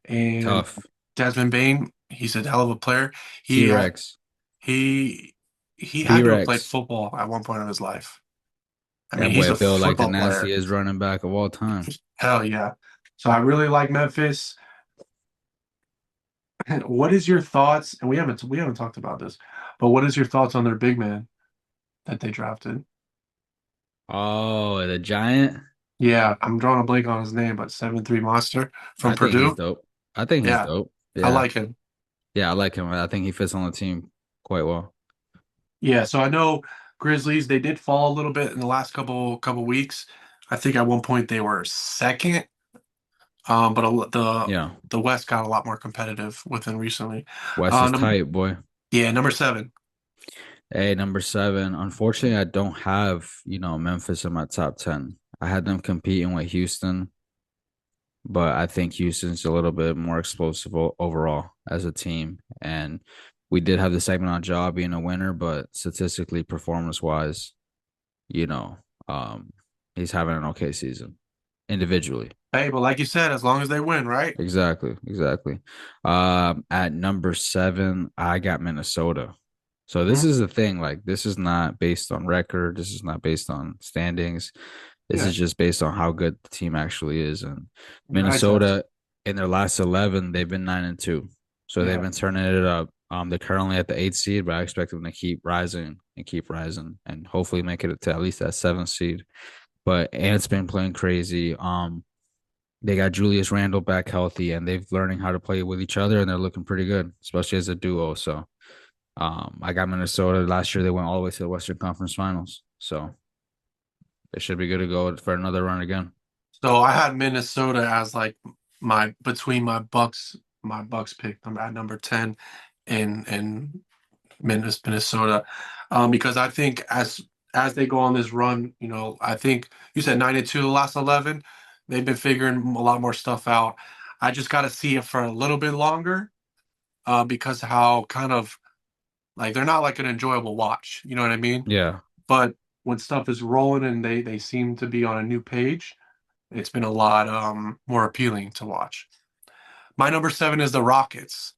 And Tough. Desmond Bain, he's a hell of a player. T He had Rex. he T had to have played Rex. football at one point in his life. I mean, That he's boy a built like the football player. nastiest running back of all time. Hell yeah. So I really like Memphis. What is your thoughts? And we haven't talked about this, but what is your thoughts on their big man that they drafted? Oh, the Giant. Yeah, I'm drawing a blank on his name, but 7'3" monster from I think he's Purdue. dope. I think he's Yeah, dope. I Yeah. like him. Yeah, I like him. I think he fits on the team quite well. Yeah, so I know Grizzlies, they did fall a little bit in the last couple weeks. I think at one point they were second, but Yeah. the West got a lot more competitive within recently. West is Num tight, boy. yeah, number 7. Hey, number 7. Unfortunately, I don't have, Memphis in my top 10. I had them competing with Houston, but I think Houston's a little bit more explosive overall as a team. And we did have the segment on Ja being a winner, but statistically, performance wise, you know, um, he's having an okay season individually. Hey, but like you said, as long as they win, right? Exactly, exactly. At number 7, I got Minnesota. So this Mhm. is the thing, like this is not based on record, this is not based on standings. This Yeah, is just based on how good the team actually is. And eye test. Minnesota in their last 11, they've been 9-2. So they've Yeah. been turning it up. They're currently at the 8th seed, but I expect them to keep rising and hopefully make it to at least that 7th seed. But Ant's been playing crazy. They got Julius Randle back healthy and they've learning how to play with each other and they're looking pretty good, especially as a duo. So I got Minnesota last year. They went all the way to the Western Conference Finals, so they should be good to go for another run again. So I had Minnesota as like my between my Bucks pick at number 10 and Minnesota, because I think as they go on this run, I think you said 9-2 the last 11. They've been figuring a lot more stuff out. I just got to see it for a little bit longer because how kind of like they're not like an enjoyable watch. You know what I mean? Yeah. But when stuff is rolling and they seem to be on a new page, it's been a lot more appealing to watch. My number seven is the Rockets.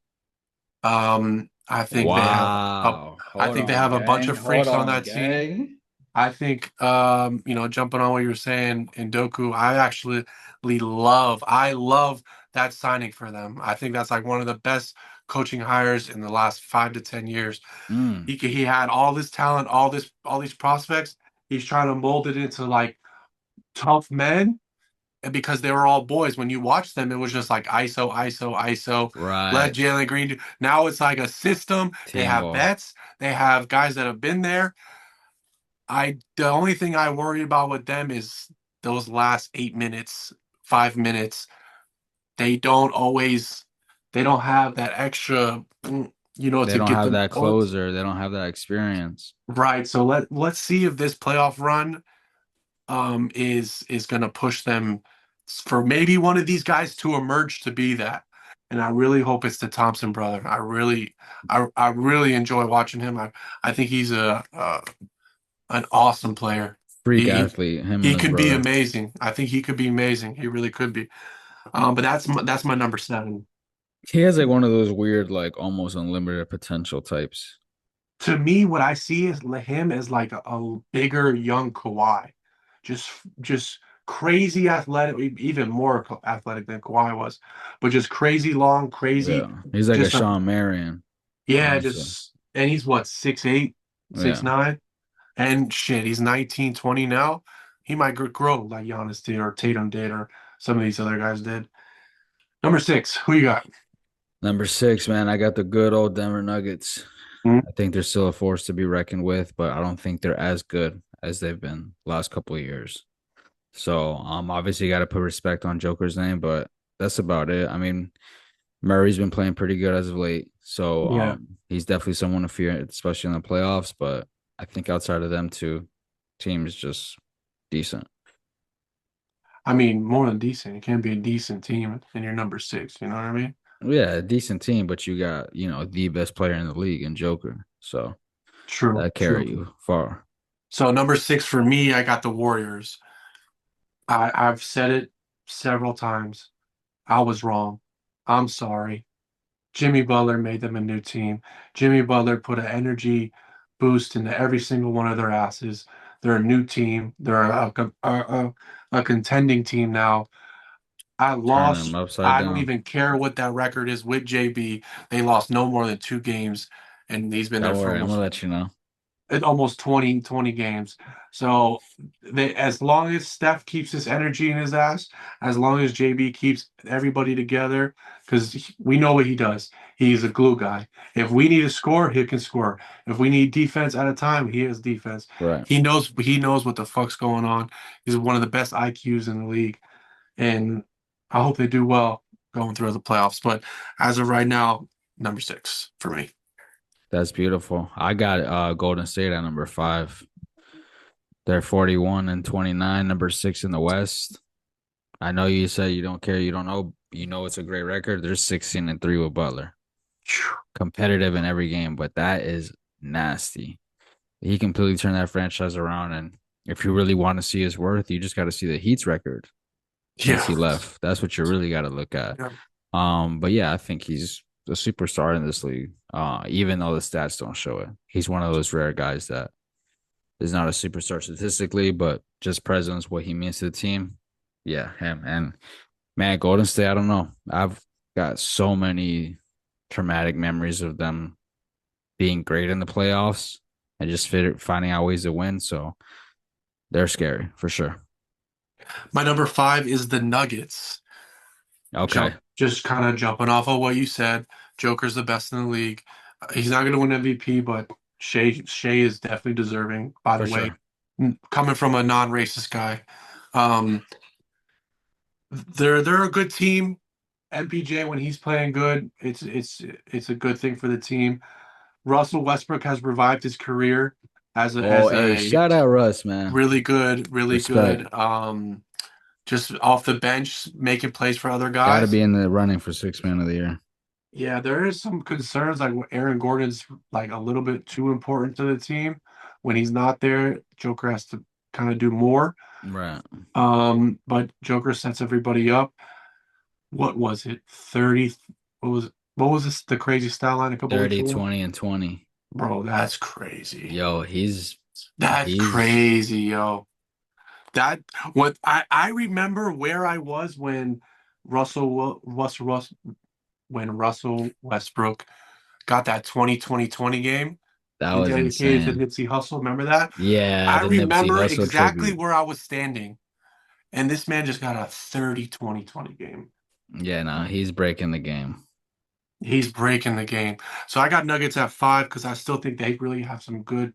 I think they have Wow. I Hold think they on, have a bunch gang. of Hold freaks on on, that team. gang. I think jumping on what you were saying in Doku, I love that signing for them. I think that's like one of the best coaching hires in the last 5 to 10 years. Mm, He had all this talent, all these prospects. He's trying to mold it into like tough men. And because they were all boys, when you watch them, it was just like ISO, ISO, ISO. Let right. Jalen Green do. Now it's like a system. They Team have ball. vets. They have guys that have been there. The only thing I worry about with them is those last 8 minutes, 5 minutes. They don't always, they don't have that extra, They to don't get have them that points. closer. They don't have that experience. Right. So let's see if this playoff run is going to push them for maybe one of these guys to emerge to be that. And I really hope it's the Thompson brother. I really enjoy watching him. I think he's a an awesome player. Freak He athlete, him and he his could be brother. amazing. I think he could be amazing. He really could be. But that's my number seven. He has like one of those weird, like almost unlimited potential types. To me, what I see is him as like a bigger young Kawhi, just just crazy athletic, even more athletic than Kawhi was, but just crazy long, crazy, Yeah. He's like a just a Sean Marion, yeah, honestly. just and he's what 6'8", six Yeah. nine, and shit, he's 19, 20 now. He might grow like Giannis did or Tatum did or some of these other guys did. Number six, who you got? Number six, man, I got the good old Denver Nuggets. Hmm? I think they're still a force to be reckoned with, but I don't think they're as good as they've been last couple of years. So, obviously, got to put respect on Joker's name, but that's about it. I mean, Murray's been playing pretty good as of late, so Yeah, he's definitely someone to fear, especially in the playoffs. But I think outside of them two, team is just decent. I mean more than decent. It can't be a decent team and you're number six. You know what I mean? Yeah, a decent team, but you got the best player in the league in Joker, so True, that true. carry you far. So number six for me, I got the Warriors. I've said it several times. I was wrong. I'm sorry. Jimmy Butler made them a new team. Jimmy Butler put an energy boost into every single one of their asses. They're a new team. They're a contending team now. I Turn them lost. upside I don't down. even care what that record is with JB. They lost no more than 2 games, and he's been there Don't for worry, I'm gonna let you know. almost 20 games. So as long as Steph keeps his energy in his ass, as long as JB keeps everybody together, because we know what he does. He's a glue guy. If we need to score, he can score. If we need defense at a time, he has defense. Right. He knows what the fuck's going on. He's one of the best IQs in the league. And I hope they do well going through the playoffs. But as of right now, number six for me. That's beautiful. I got Golden State at number five. They're 41 and 29, number six in the West. I know you said you don't care, you don't know, it's a great record. They're 16 and 3 with Butler. Competitive in every game, but that is nasty. He completely turned that franchise around. And if you really want to see his worth, you just got to see the Heat's record since Yeah. he left. That's what you really got to look at. Yeah. But yeah, I think he's a superstar in this league. Even though the stats don't show it, he's one of those rare guys that is not a superstar statistically, but just presence, what he means to the team. Yeah, him. And man, Golden State, I don't know. I've got so many traumatic memories of them being great in the playoffs and just finding out ways to win. So they're scary for sure. My number five is the Nuggets. Okay. Just kind of jumping off of what you said. Joker's the best in the league. He's not going to win MVP, but Shea is definitely deserving. By For the way, sure. coming from a non-racist guy, um, they're a good team. MPJ when he's playing good, it's a good thing for the team. Russell Westbrook has revived his career as a Oh, as hey, a shout out Russ, man. really good Respect. just off the bench, making plays for other Got to guys. be in the running for six man of the year. Yeah, there is some concerns like Aaron Gordon's like a little bit too important to the team. When he's not there, Joker has to kind of do more. Right. But Joker sets everybody up. What was it? 30. What was this the crazy stat line a couple weeks 30, ago? 20, and 20. Bro, that's crazy. Yo, That's he's crazy, yo. That what I remember where I was when Russell Westbrook got that 20-20-20 game that and was dedicated to insane. Nipsey Hussle. Remember that? Yeah, I the Nipsey remember Hussle exactly tribute. where I was standing, and this man just got a 30-20-20 game. Yeah, no, he's breaking the game. He's breaking the game. So I got Nuggets at 5 because I still think they really have some good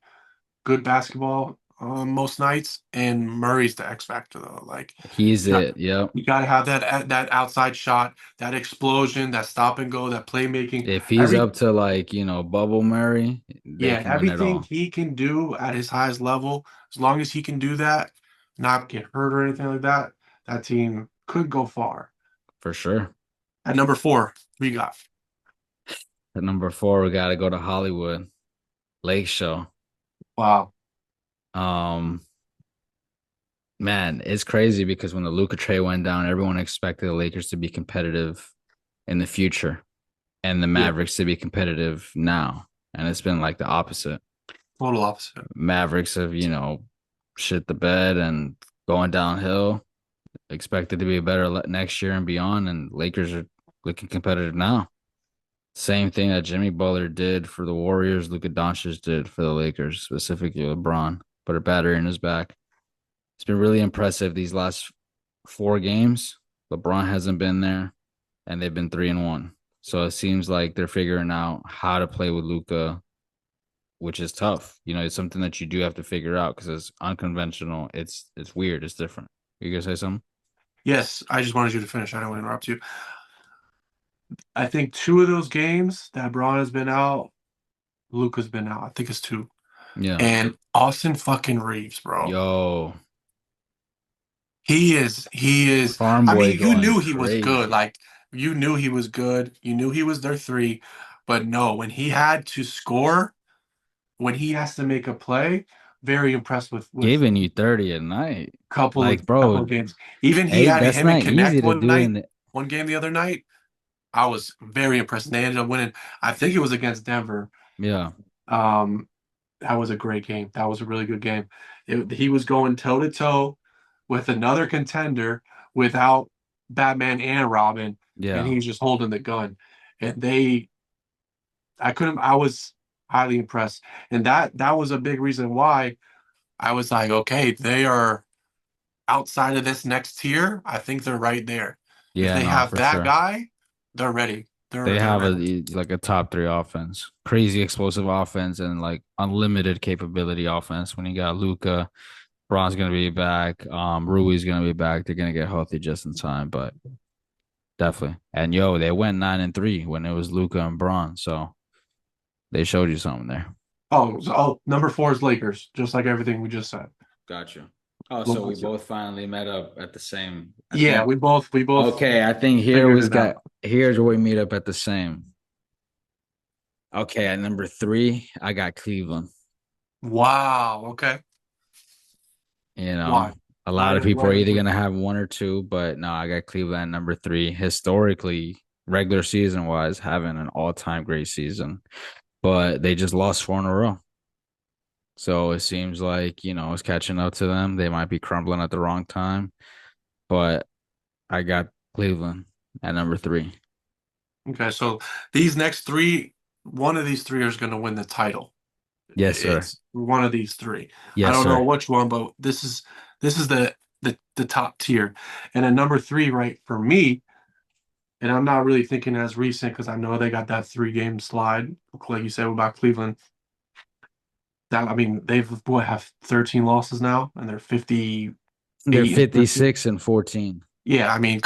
basketball most nights. And Murray's the X factor though. Like He's you got it. Yep. you got to have that outside shot, that explosion, that stop and go, that playmaking. If he's Every up to like, Bubble Murray, they Yeah, can win it everything all he can do at his highest level, as long as he can do that, not get hurt or anything like that, that team could go far. for sure. At number 4, we got At number four, we got to go to Hollywood Lake Show. wow. Um, Man, it's crazy because when the Luka trade went down, everyone expected the Lakers to be competitive in the future and the Yeah, Mavericks to be competitive now. And it's been like the opposite. total opposite. Mavericks have, shit the bed and going downhill, expected to be better next year and beyond. And Lakers are looking competitive now. Same thing that Jimmy Butler did for the Warriors, Luka Doncic did for the Lakers, specifically LeBron. Put a battery in his back. It's been really impressive these last four games. LeBron hasn't been there, and they've been 3-1. So it seems like they're figuring out how to play with Luca, which is tough. It's something that you do have to figure out because it's unconventional. It's weird. It's different. You gonna say something? Yes, I just wanted you to finish. I don't want to interrupt you. I think 2 of those games that Braun has been out, Luka's been out. I think it's 2. Yeah. And Austin fucking Reeves, bro. Yo, He is. farm I boy mean, you going knew he was good. crazy. Like, you knew he was good. You knew he was their 3. But no, when he had to score, when he has to make a play, very impressed with Giving you 30 a night. couple of Like, couple bro, of games. Even he hey, had that's him and not easy Connect to one do night, in the one game the other night. I was very impressed. And they ended up winning. I think it was against Denver. yeah. Um, that was a great game. That was a really good game. He was going toe to toe with another contender without Batman and Robin, and Yeah. he's just holding the gun. And I was highly impressed. And that was a big reason why I was like, okay, they are outside of this next tier. I think they're right there. If Yeah, they no, have for that sure. guy, they're ready. They're They they're have ready. like a top three offense, crazy explosive offense, and like unlimited capability offense. When you got Luca, Braun's gonna be back. Rui's gonna be back. They're gonna get healthy just in time, but definitely. And yo, they went 9-3 when it was Luca and Braun, so they showed you something there. Number 4 is Lakers, just like everything we just said. Gotcha. Oh, so we Well, both finally met up at the same. I yeah, think. we both Okay, I think figured it out. here's where we meet up at the same. Okay, at number three, I got Cleveland. Wow. Okay. You know, Why? a Why lot of did people why are did either we? gonna have one or two, but no, I got Cleveland at number three. Historically, regular season wise, having an all-time great season, but they just lost four in a row. So it seems like, it's catching up to them. They might be crumbling at the wrong time, but I got Cleveland at number three. Okay, so these next 3, one of these 3 is going to win the title. Yes, sir. It's one of these 3. I Yes, don't know sir. which one, but this is the top tier. And at number 3, right, for me, and I'm not really thinking as recent because I know they got that 3-game slide, like you said about Cleveland. That I mean, they've what have 13 losses now, and they're 58 They're and 13. 56 and 14. Yeah, I mean,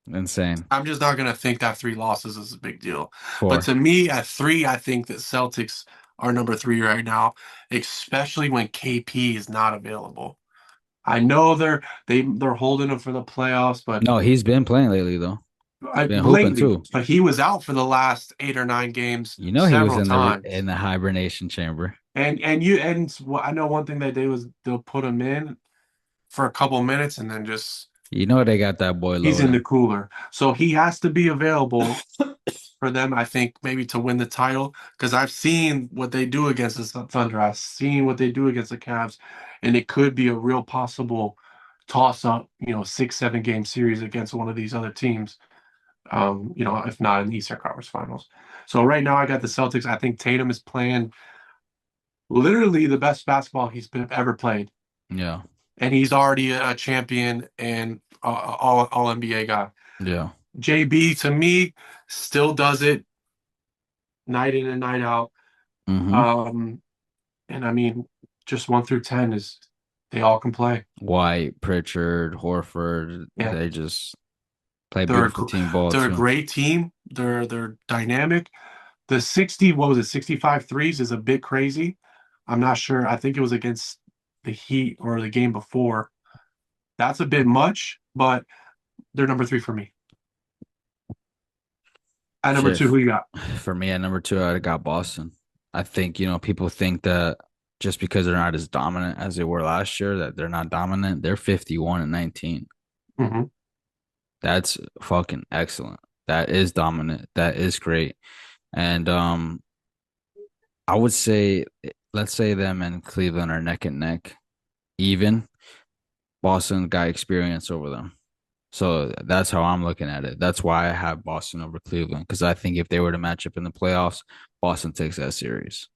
Insane. I'm just not gonna think that 3 losses is a big deal. But Four. to me, at 3, I think that Celtics are number 3 right now, especially when KP is not available. I know they're holding him for the playoffs, but No, he's been playing lately though. Been hooping lately, too. but he was out for the last 8 or 9 games You know he was several in times. the hibernation chamber. I know one thing they did was they'll put him in for a couple minutes and then just You know they got that boy he's in the loading. cooler. So he has to be available for them, I think, maybe to win the title. Because I've seen what they do against the Thunder. I've seen what they do against the Cavs, and it could be a real possible toss-up, 6, 7 game series against one of these other teams. If not in the Eastern Conference Finals. So right now I got the Celtics. I think Tatum is playing literally the best basketball he's ever played, Yeah. and he's already a champion and all NBA guy. Yeah. JB to me still does it night in and night out. Mm-hmm. Um, and I mean, just 1 through 10 is they all can play. White, Pritchard, Horford, Yeah, they just play they're a beautiful team ball they're a too. great team. They're dynamic. The 60, what was it, 65 threes is a bit crazy. I'm not sure. I think it was against the Heat or the game before. That's a bit much, but they're number 3 for me. At number Shit. two, who you got? For me at number two, I got Boston. I think, people think that just because they're not as dominant as they were last year, that they're not dominant. They're 51-19. Hmm. That's fucking excellent. That is dominant. That is great. And I would say, let's say them and Cleveland are neck and neck, even. Boston got experience over them. So that's how I'm looking at it. That's why I have Boston over Cleveland because I think if they were to match up in the playoffs, Boston takes that series.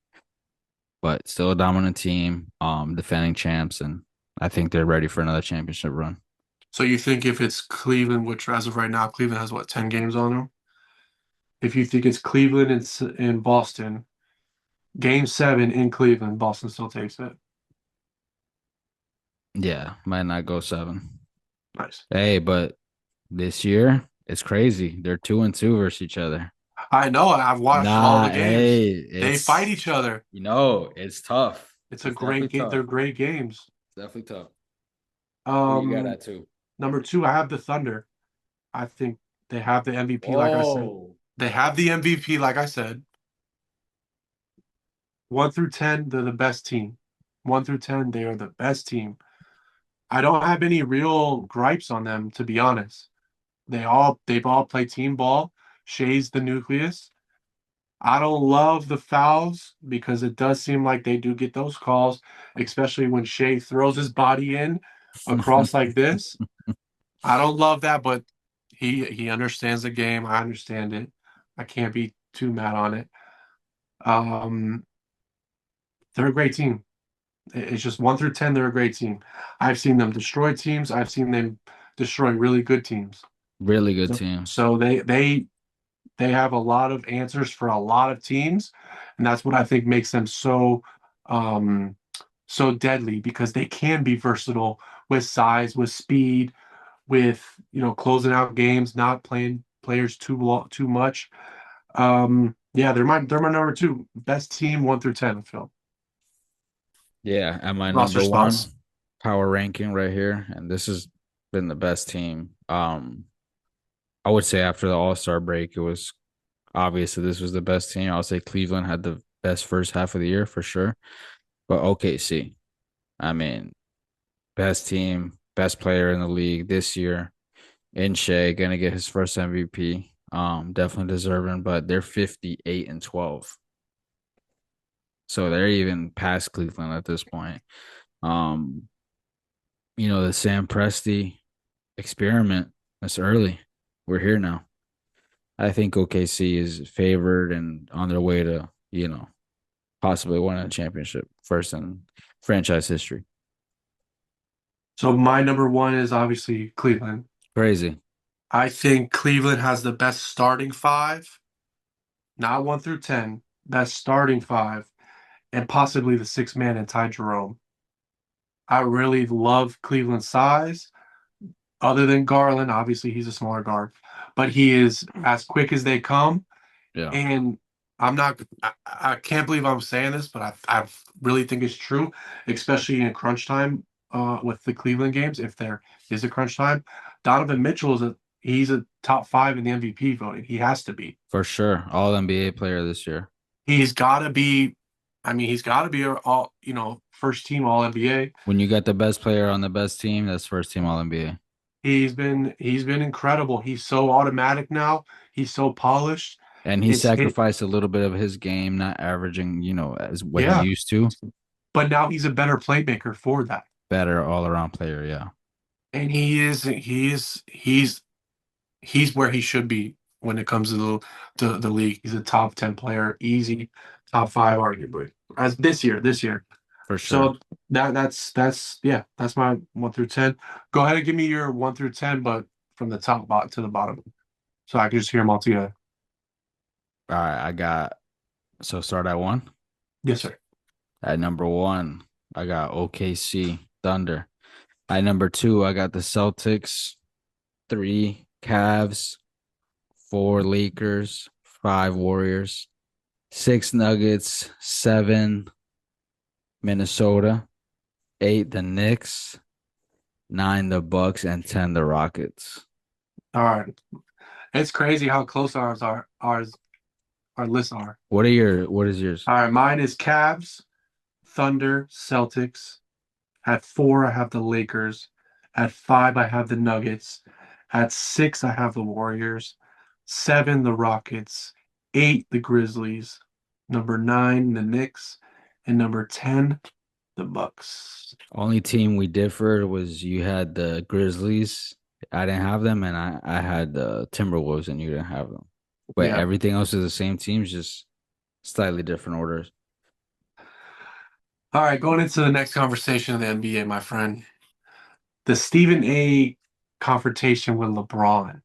But still a dominant team, defending champs, and I think they're ready for another championship run. So you think if it's Cleveland, which as of right now, Cleveland has what, 10 games on them? If you think it's Cleveland and Boston, game 7 in Cleveland, Boston still takes it. Yeah, might not go seven. Nice. Hey, but this year it's crazy. They're 2-2 versus each other. I know. I've watched all Nah, the games. hey, They fight each other. it's tough. It's a It's great definitely game. They're tough. great games. It's definitely tough. Who you got Um, at two? Number 2, I have the Thunder. I think they have the MVP, like I said. Oh, They have the MVP, like I said. 1 through 10, they're the best team. 1 through 10, they are the best team. I don't have any real gripes on them, to be honest. They've all played team ball. Shea's the nucleus. I don't love the fouls because it does seem like they do get those calls, especially when Shea throws his body in across like this. I don't love that, but he understands the game. I understand it. I can't be too mad on it. Um, they're a great team. It's just 1 through 10, they're a great team. I've seen them destroy teams. I've seen them destroy really good teams. really good So, team. so they have a lot of answers for a lot of teams, and that's what I think makes them um so deadly because they can be versatile with size, with speed, with closing out games, not playing players too much. Yeah, they're my number 2 best team 1 through 10. Phil, Yeah, at my roster number one spots. power ranking right here, and this has been the best team. I would say after the All-Star break, it was obvious that this was the best team. I'll say Cleveland had the best first half of the year for sure. But OKC, I mean, best team, best player in the league this year. In Shea, gonna get his first MVP. Definitely deserving, but they're 58-12. So they're even past Cleveland at this point. Um, the Sam Presti experiment. That's early. We're here now. I think OKC is favored and on their way to, possibly winning a championship first in franchise history. So my number 1 is obviously Cleveland. Crazy. I think Cleveland has the best starting five, not 1 through 10, best starting five, and possibly the sixth man in Ty Jerome. I really love Cleveland's size. Other than Garland, obviously he's a smaller guard, but he is as quick as they come. Yeah. And I can't believe I'm saying this, but I really think it's true, especially in crunch time. with the Cleveland games, if there is a crunch time, Donovan Mitchell he's a top five in the MVP voting. He has to be. For sure. All NBA player this year. He's got to be. I mean, he's got to be a all first team All NBA. When you got the best player on the best team, that's first team All NBA. He's been incredible. He's so automatic now. He's so polished. And he It's hit. sacrificed a little bit of his game, not averaging, as what he Yeah, used to. but now he's a better playmaker for that. Better all around player, yeah. And he's where he should be when it comes to the league. He's a top 10 player, easy, top five arguably. As this year. For sure. So that's yeah, that's my 1 through 10. Go ahead and give me your 1 through 10, but from the top bot to the bottom, so I can just hear them all together. All right, so start at one. Yes, sir. At number one, I got OKC Thunder. At number two, I got the Celtics. Three, Cavs. Four, Lakers. Five, Warriors. Six, Nuggets. Seven, Minnesota. Eight, the Knicks. Nine, the Bucks, and 10, the Rockets. All right. It's crazy how close our lists are. What is yours? All right, mine is Cavs, Thunder, Celtics. At four, I have the Lakers. At five, I have the Nuggets. At six, I have the Warriors. Seven, the Rockets. Eight, the Grizzlies. Number nine, the Knicks. And number 10, the Bucks. Only team we differed was you had the Grizzlies. I didn't have them, and I had the Timberwolves, and you didn't have them. But Yeah. everything else is the same teams, just slightly different orders. All right, going into the next conversation of the NBA, my friend. The Stephen A confrontation with LeBron.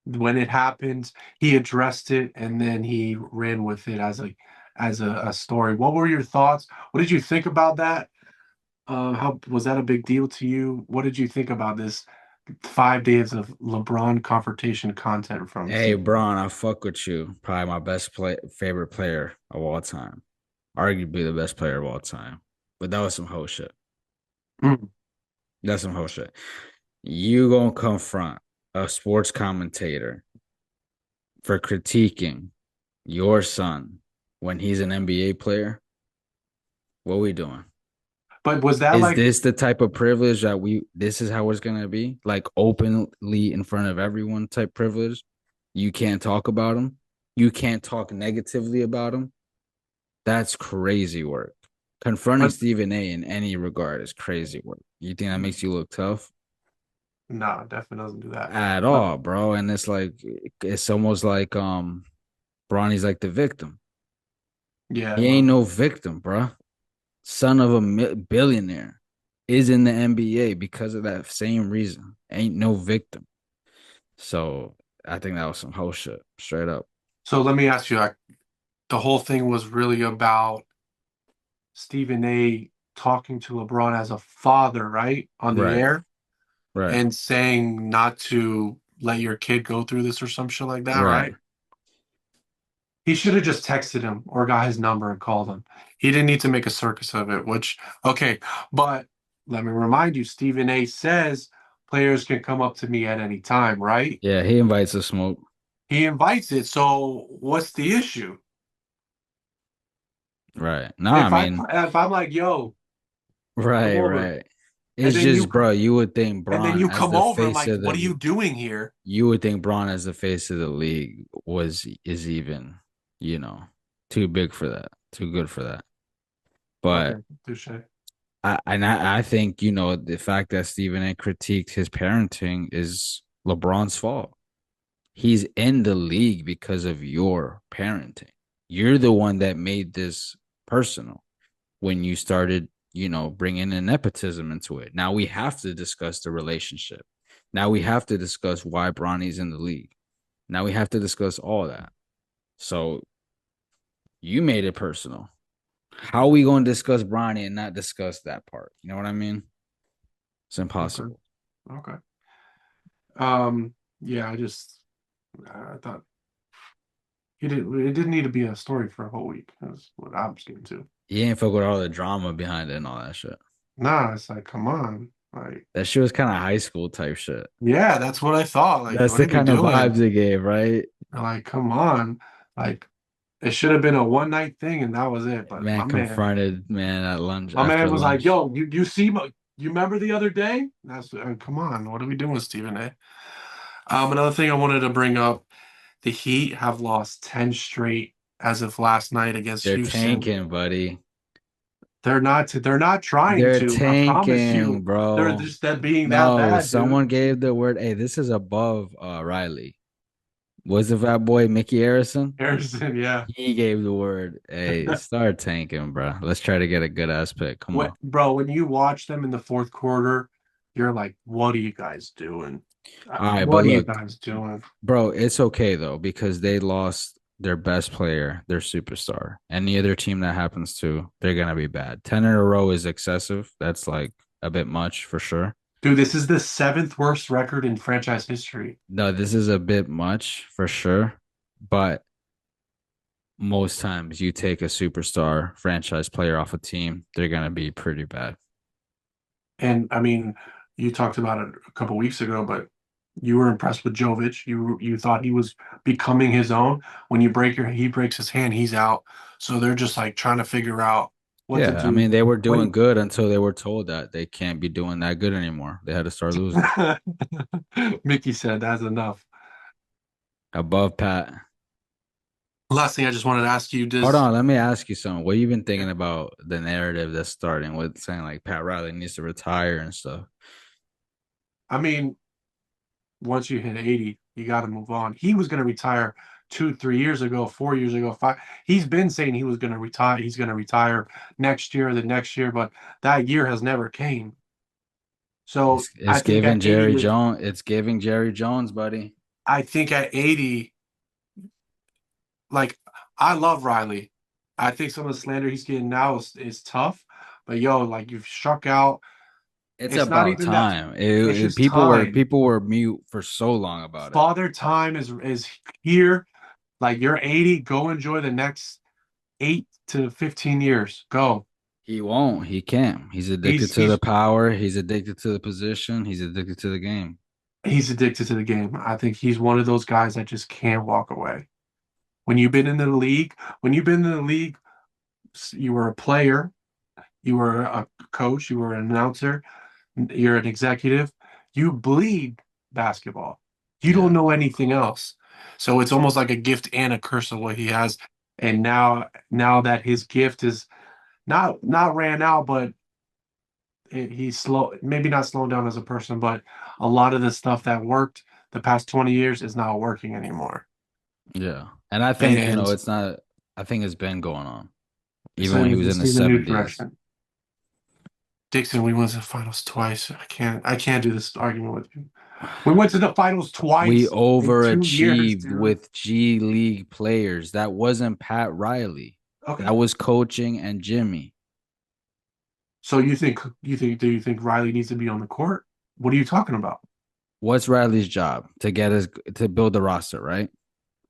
When it happened, he addressed it and then he ran with it as a story. What were your thoughts? What did you think about that? How was that a big deal to you? What did you think about this 5 days of LeBron confrontation content from Hey, Stephen Braun, I fuck with you. Probably my favorite player of all time. Arguably the best player of all time. But that was some whole shit. A? Mm. That's some whole shit. You gonna confront a sports commentator for critiquing your son when he's an NBA player? What we doing? But was that Is like this the type of privilege that this is how it's gonna be? Like openly in front of everyone type privilege? You can't talk about him. You can't talk negatively about him. That's crazy work. Confronting but Stephen A in any regard is crazy work. You think that makes you look tough? no, definitely doesn't do that. At Uh, all, bro. And it's almost like Bronny's like the victim. yeah, He ain't well, no victim, bro. Son of a billionaire is in the NBA because of that same reason. Ain't no victim. So I think that was some whole shit, straight up. so let me ask you, like, the whole thing was really about Stephen A talking to LeBron as a father, right? On the Right, air right, and saying not to let your kid go through this or some shit like that, right. right? He should have just texted him or got his number and called him. He didn't need to make a circus of it, which, okay. But let me remind you, Stephen A says players can come up to me at any time, right? Yeah, he invites the smoke. He invites it. So what's the issue? Right. Nah, I If I mean, if I'm like, yo, come right, over, right. and It's then you just, bro, you would think and then Braun you as come the over, I'm face like, of what are the you doing here? you would think Braun as the face of the league is even, you know, too big for that, too good for that. Okay, But touche. I think, the fact that Stephen A critiqued his parenting is LeBron's fault. He's in the league because of your parenting. You're the one that made this personal when you started, bringing in nepotism into it. Now we have to discuss the relationship. Now we have to discuss why Bronny's in the league. Now we have to discuss all that. So you made it personal. How are we going to discuss Bronny and not discuss that part? You know what I mean? It's Okay, impossible. okay. Yeah, I thought it didn't need to be a story for a whole week. That's what I was getting to. You ain't fuck with all the drama behind it and all that shit. Nah, it's like, come on. Like, That shit was kind of high school type shit. yeah, that's what I thought. Like, That's what the are we kind of doing? vibes it gave, right? Like, come on. Like, it should have been a one night thing and that was it. But Man confronted man at lunch my man after was like, lunch. yo, you see you remember the other day? That's come on, what are we doing, Stephen A? Another thing I wanted to bring up, the Heat have lost 10 straight as of last night against They're Houston. tanking, buddy. They're not trying They're to. I promise tanking, you. They're bro. just that being that No, bad, dude. someone gave the word. Hey, this is above Riley. Was the fat boy Mickey Harrison? Harrison, yeah. He gave the word. Hey, start tanking, bro. Let's try to get a good ass pick. Come on. Bro, when you watch them in the fourth quarter, you're like, what are you guys doing? All right, but What are you look, guys doing? bro, it's okay though because they lost their best player, their superstar. Any other team that happens to, they're gonna be bad. 10 in a row is excessive. That's like a bit much for sure. Dude, this is the seventh worst record in franchise history. No, this is a bit much for sure. But most times you take a superstar franchise player off a team, they're gonna be pretty bad. And I mean, you talked about it a couple weeks ago, but you were impressed with Jovic. You thought he was becoming his own. When he breaks his hand, he's out. So they're just like trying to figure out what to Yeah, I do. mean they were doing When good until they were told that they can't be doing that good anymore. They had to start losing. Mickey said that's enough. Above Pat. Last thing I just wanted to ask you, Hold does on, let me ask you something. What you been thinking about the narrative that's starting with saying like Pat Riley needs to retire and stuff? I mean, once you hit 80, you got to move on. He was going to retire 2, 3 years ago, 4 years ago, five. He's been saying he was going to retire. He's going to retire next year, the next year, but that year has never came. So It's giving Jerry Jones. It's giving Jerry Jones, buddy. I think at 80, like I love Riley. I think some of the slander he's getting now is tough, but yo, like you've struck out. It's It's not about even that. time. It's just People were time. mute for so long about it. Father time is here. Like you're 80, go enjoy the next 8 to 15 years. Go. He won't. He can't. He's addicted He's to the he's power. He's addicted to the position. He's addicted to the game. he's addicted to the game. I think he's one of those guys that just can't walk away. When you've been in the league, when you've been in the league, you were a player, you were a coach, you were an announcer, you're an executive, you bleed basketball. You don't Yeah. know anything else. So it's almost like a gift and a curse of what he has. And now that his gift is not ran out, but he's slow, maybe not slowing down as a person, but a lot of the stuff that worked the past 20 years is not working anymore. Yeah. And I think, And it's not, I think it's been going on, even so when he he's was in just his in a new 70s. direction. Dixon, we went to the finals twice. I can't do this argument with you. We went to the finals We twice in 2 years, overachieved dude. with G League players. That wasn't Pat Riley. Okay. That was coaching and Jimmy. So do you think Riley needs to be on the court? What are you talking about? What's Riley's job? To build the roster, right?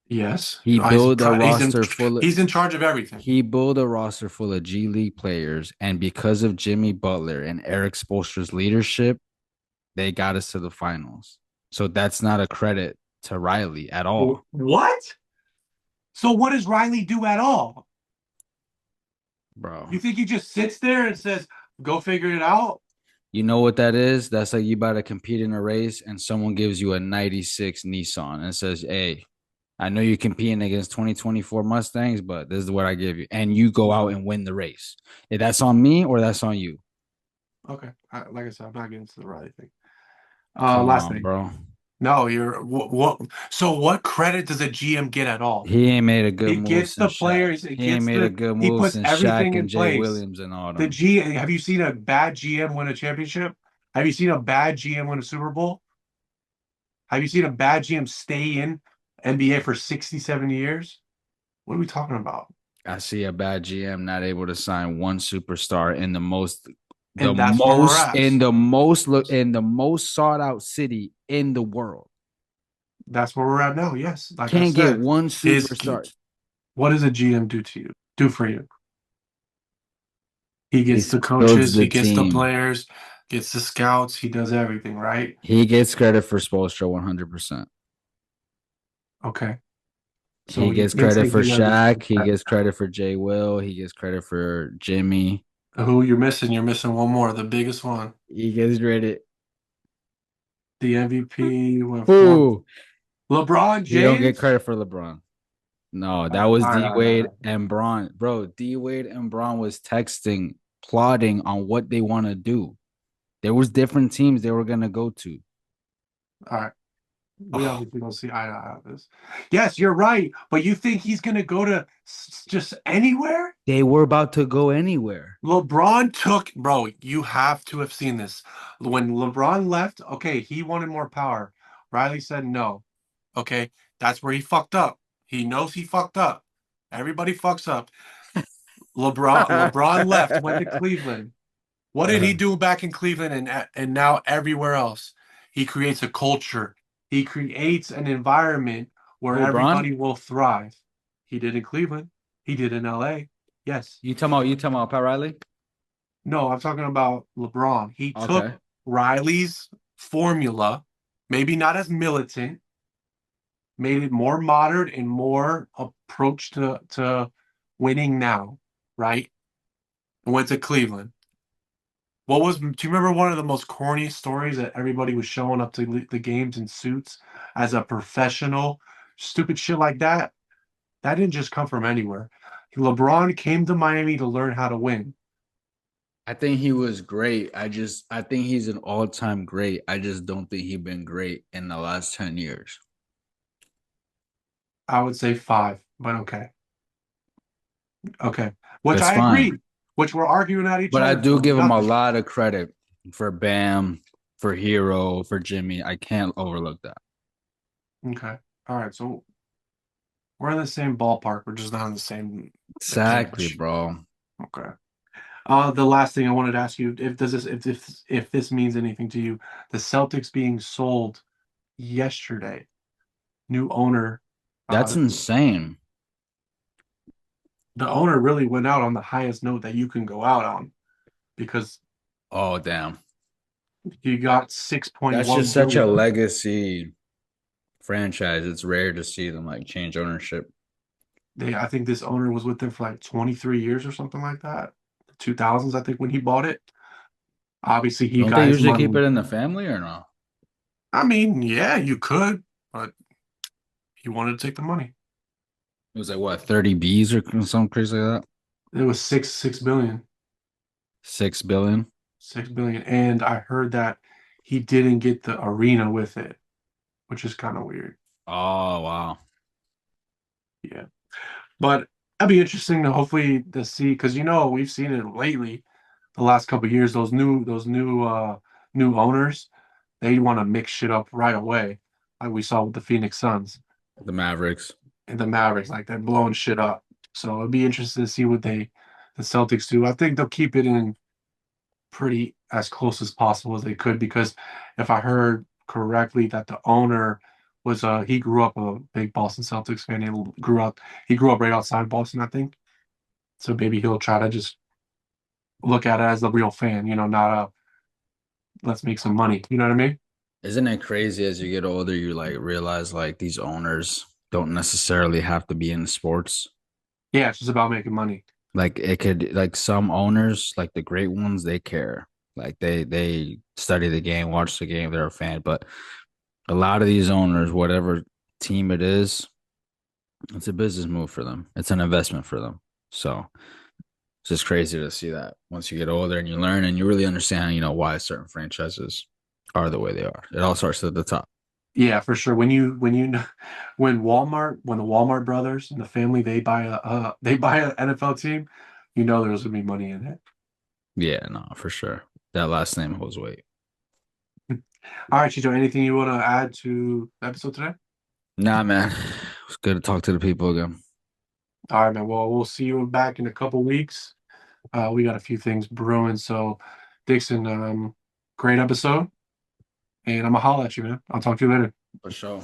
Yes. He He's built a roster full of he's in charge of everything. he built a roster full of G League players, and because of Jimmy Butler and Eric Spoelstra's leadership, they got us to the finals. So that's not a credit to Riley at all, What? So what does Riley do at all? bro. You think he just sits there and says, "Go figure it out"? You know what that is? That's like you about to compete in a race and someone gives you a 96 Nissan and says, "Hey, I know you're competing against 2024 Mustangs, but this is what I give you." And you go out and win the race. If that's on me or that's on you. Okay. Like I said, I'm not getting into the Riley thing. Come Last on, thing. bro. No, you're what? So what credit does a GM get at all? He ain't made a good He move gets the since Shaq. players. He He ain't gets made a the. good He move puts since everything Shaq and in Jay place. Williams and all The them. G. Have you seen a bad GM win a championship? Have you seen a bad GM win a Super Bowl? Have you seen a bad GM stay in NBA for 60, 70 years? What are we talking about? I see a bad GM not able to sign one superstar in And that's where we're at. in the most sought out city in the world. That's where we're at now. Yes, like I Can't get said, one is superstar. what does a GM do to you? Do for you? He He gets the builds coaches, the he gets the team. players, gets the scouts, he does everything, right? He gets credit for Spoelstra 100%. Okay. So He you gets credit basically for he has Shaq. He gets credit for Jay Will. He gets credit for Jimmy. who you're missing. You're missing one more, the biggest one. He gets credit. The MVP went for Who? LeBron He don't get James. credit for LeBron. No, All that right, was all right, D all right, all Wade right. and Braun. Bro, D Wade and Braun was texting, plotting on what they want to do. There was different teams they were gonna go to. All right. We Oh, obviously don't see eye to eye on this. Yes, you're right. But you think he's gonna go to just anywhere? they were about to go anywhere. LeBron took, bro, you have to have seen this. When LeBron left, okay, he wanted more power. Riley said no. Okay, that's where he fucked up. He knows he fucked up. Everybody fucks up. LeBron left, went to Cleveland. What did he do back in Cleveland and now everywhere else? He creates a culture. He creates an environment where Who, Braun? everybody will thrive. He did in Cleveland. He did in LA. Yes. You talking about Pat Riley? No, I'm talking about LeBron. He took Okay. Riley's formula, maybe not as militant, made it more modern and more approach to winning now, right? Went to Cleveland. Do you remember one of the most corny stories that everybody was showing up to the games in suits as a professional? Stupid shit like that. That didn't just come from anywhere. LeBron came to Miami to learn how to win. I think he was great. I think he's an all-time great. I just don't think he's been great in the last 10 years. I would say five, but okay. Okay. Which That's I fine. agree, which we're arguing at each But I other do for give him a nothing. lot of credit for Bam, for Hero, for Jimmy. I can't overlook that. Okay. All right. So we're in the same ballpark. We're just not on the same Exactly, page. bro. Okay. The last thing I wanted to ask you, if this means anything to you, the Celtics being sold yesterday, new owner, That's uh, insane. the owner really went out on the highest note that you can go out on because Oh, damn. you got That's 6.1 just such a billion. legacy franchise. It's rare to see them like change ownership. I think this owner was with them for like 23 years or something like that. 2000s, I think, when he bought it. Obviously, he Don't they got his usually keep money. it in the family or no? I mean, yeah, you could, but he wanted to take the money. It was like what, 30 Bs or something crazy like that? It was six billion. 6 billion. 6 billion. And I heard that he didn't get the arena with it, which is kind of weird. Oh, wow. Yeah. But that'd be interesting to hopefully to see because we've seen it lately, the last couple of years, those new owners, they want to mix shit up right away. Like we saw with the Phoenix Suns The Mavericks. and the Mavericks, like they're blowing shit up. So it'd be interesting to see what the Celtics do. I think they'll keep it in pretty as close as possible as they could because if I heard correctly that the owner was he grew up a big Boston Celtics fan and he grew up right outside Boston, I think. So maybe he'll try to just look at it as a real fan, not a let's make some money. You know what I mean? Isn't it crazy as you get older, you like realize like these owners don't necessarily have to be in sports. Yeah, it's just about making money. Like it could like some owners, like the great ones, they care. Like they study the game, watch the game, they're a fan. But a lot of these owners, whatever team it is, it's a business move for them. It's an investment for them. So it's just crazy to see that once you get older and you learn and you really understand, why certain franchises are the way they are. It all starts at the top. Yeah, for sure. When the Walmart brothers and the family they buy an NFL team, there's gonna be money in it. Yeah, no, for sure. That last name holds weight. All right, Chicho, anything you want to add to the episode today? Nah, man. It's good to talk to the people again. All right, man. Well, we'll see you back in a couple weeks. We got a few things brewing. So, Dixon, great episode, and I'm gonna holler at you, man. I'll talk to you later. For sure.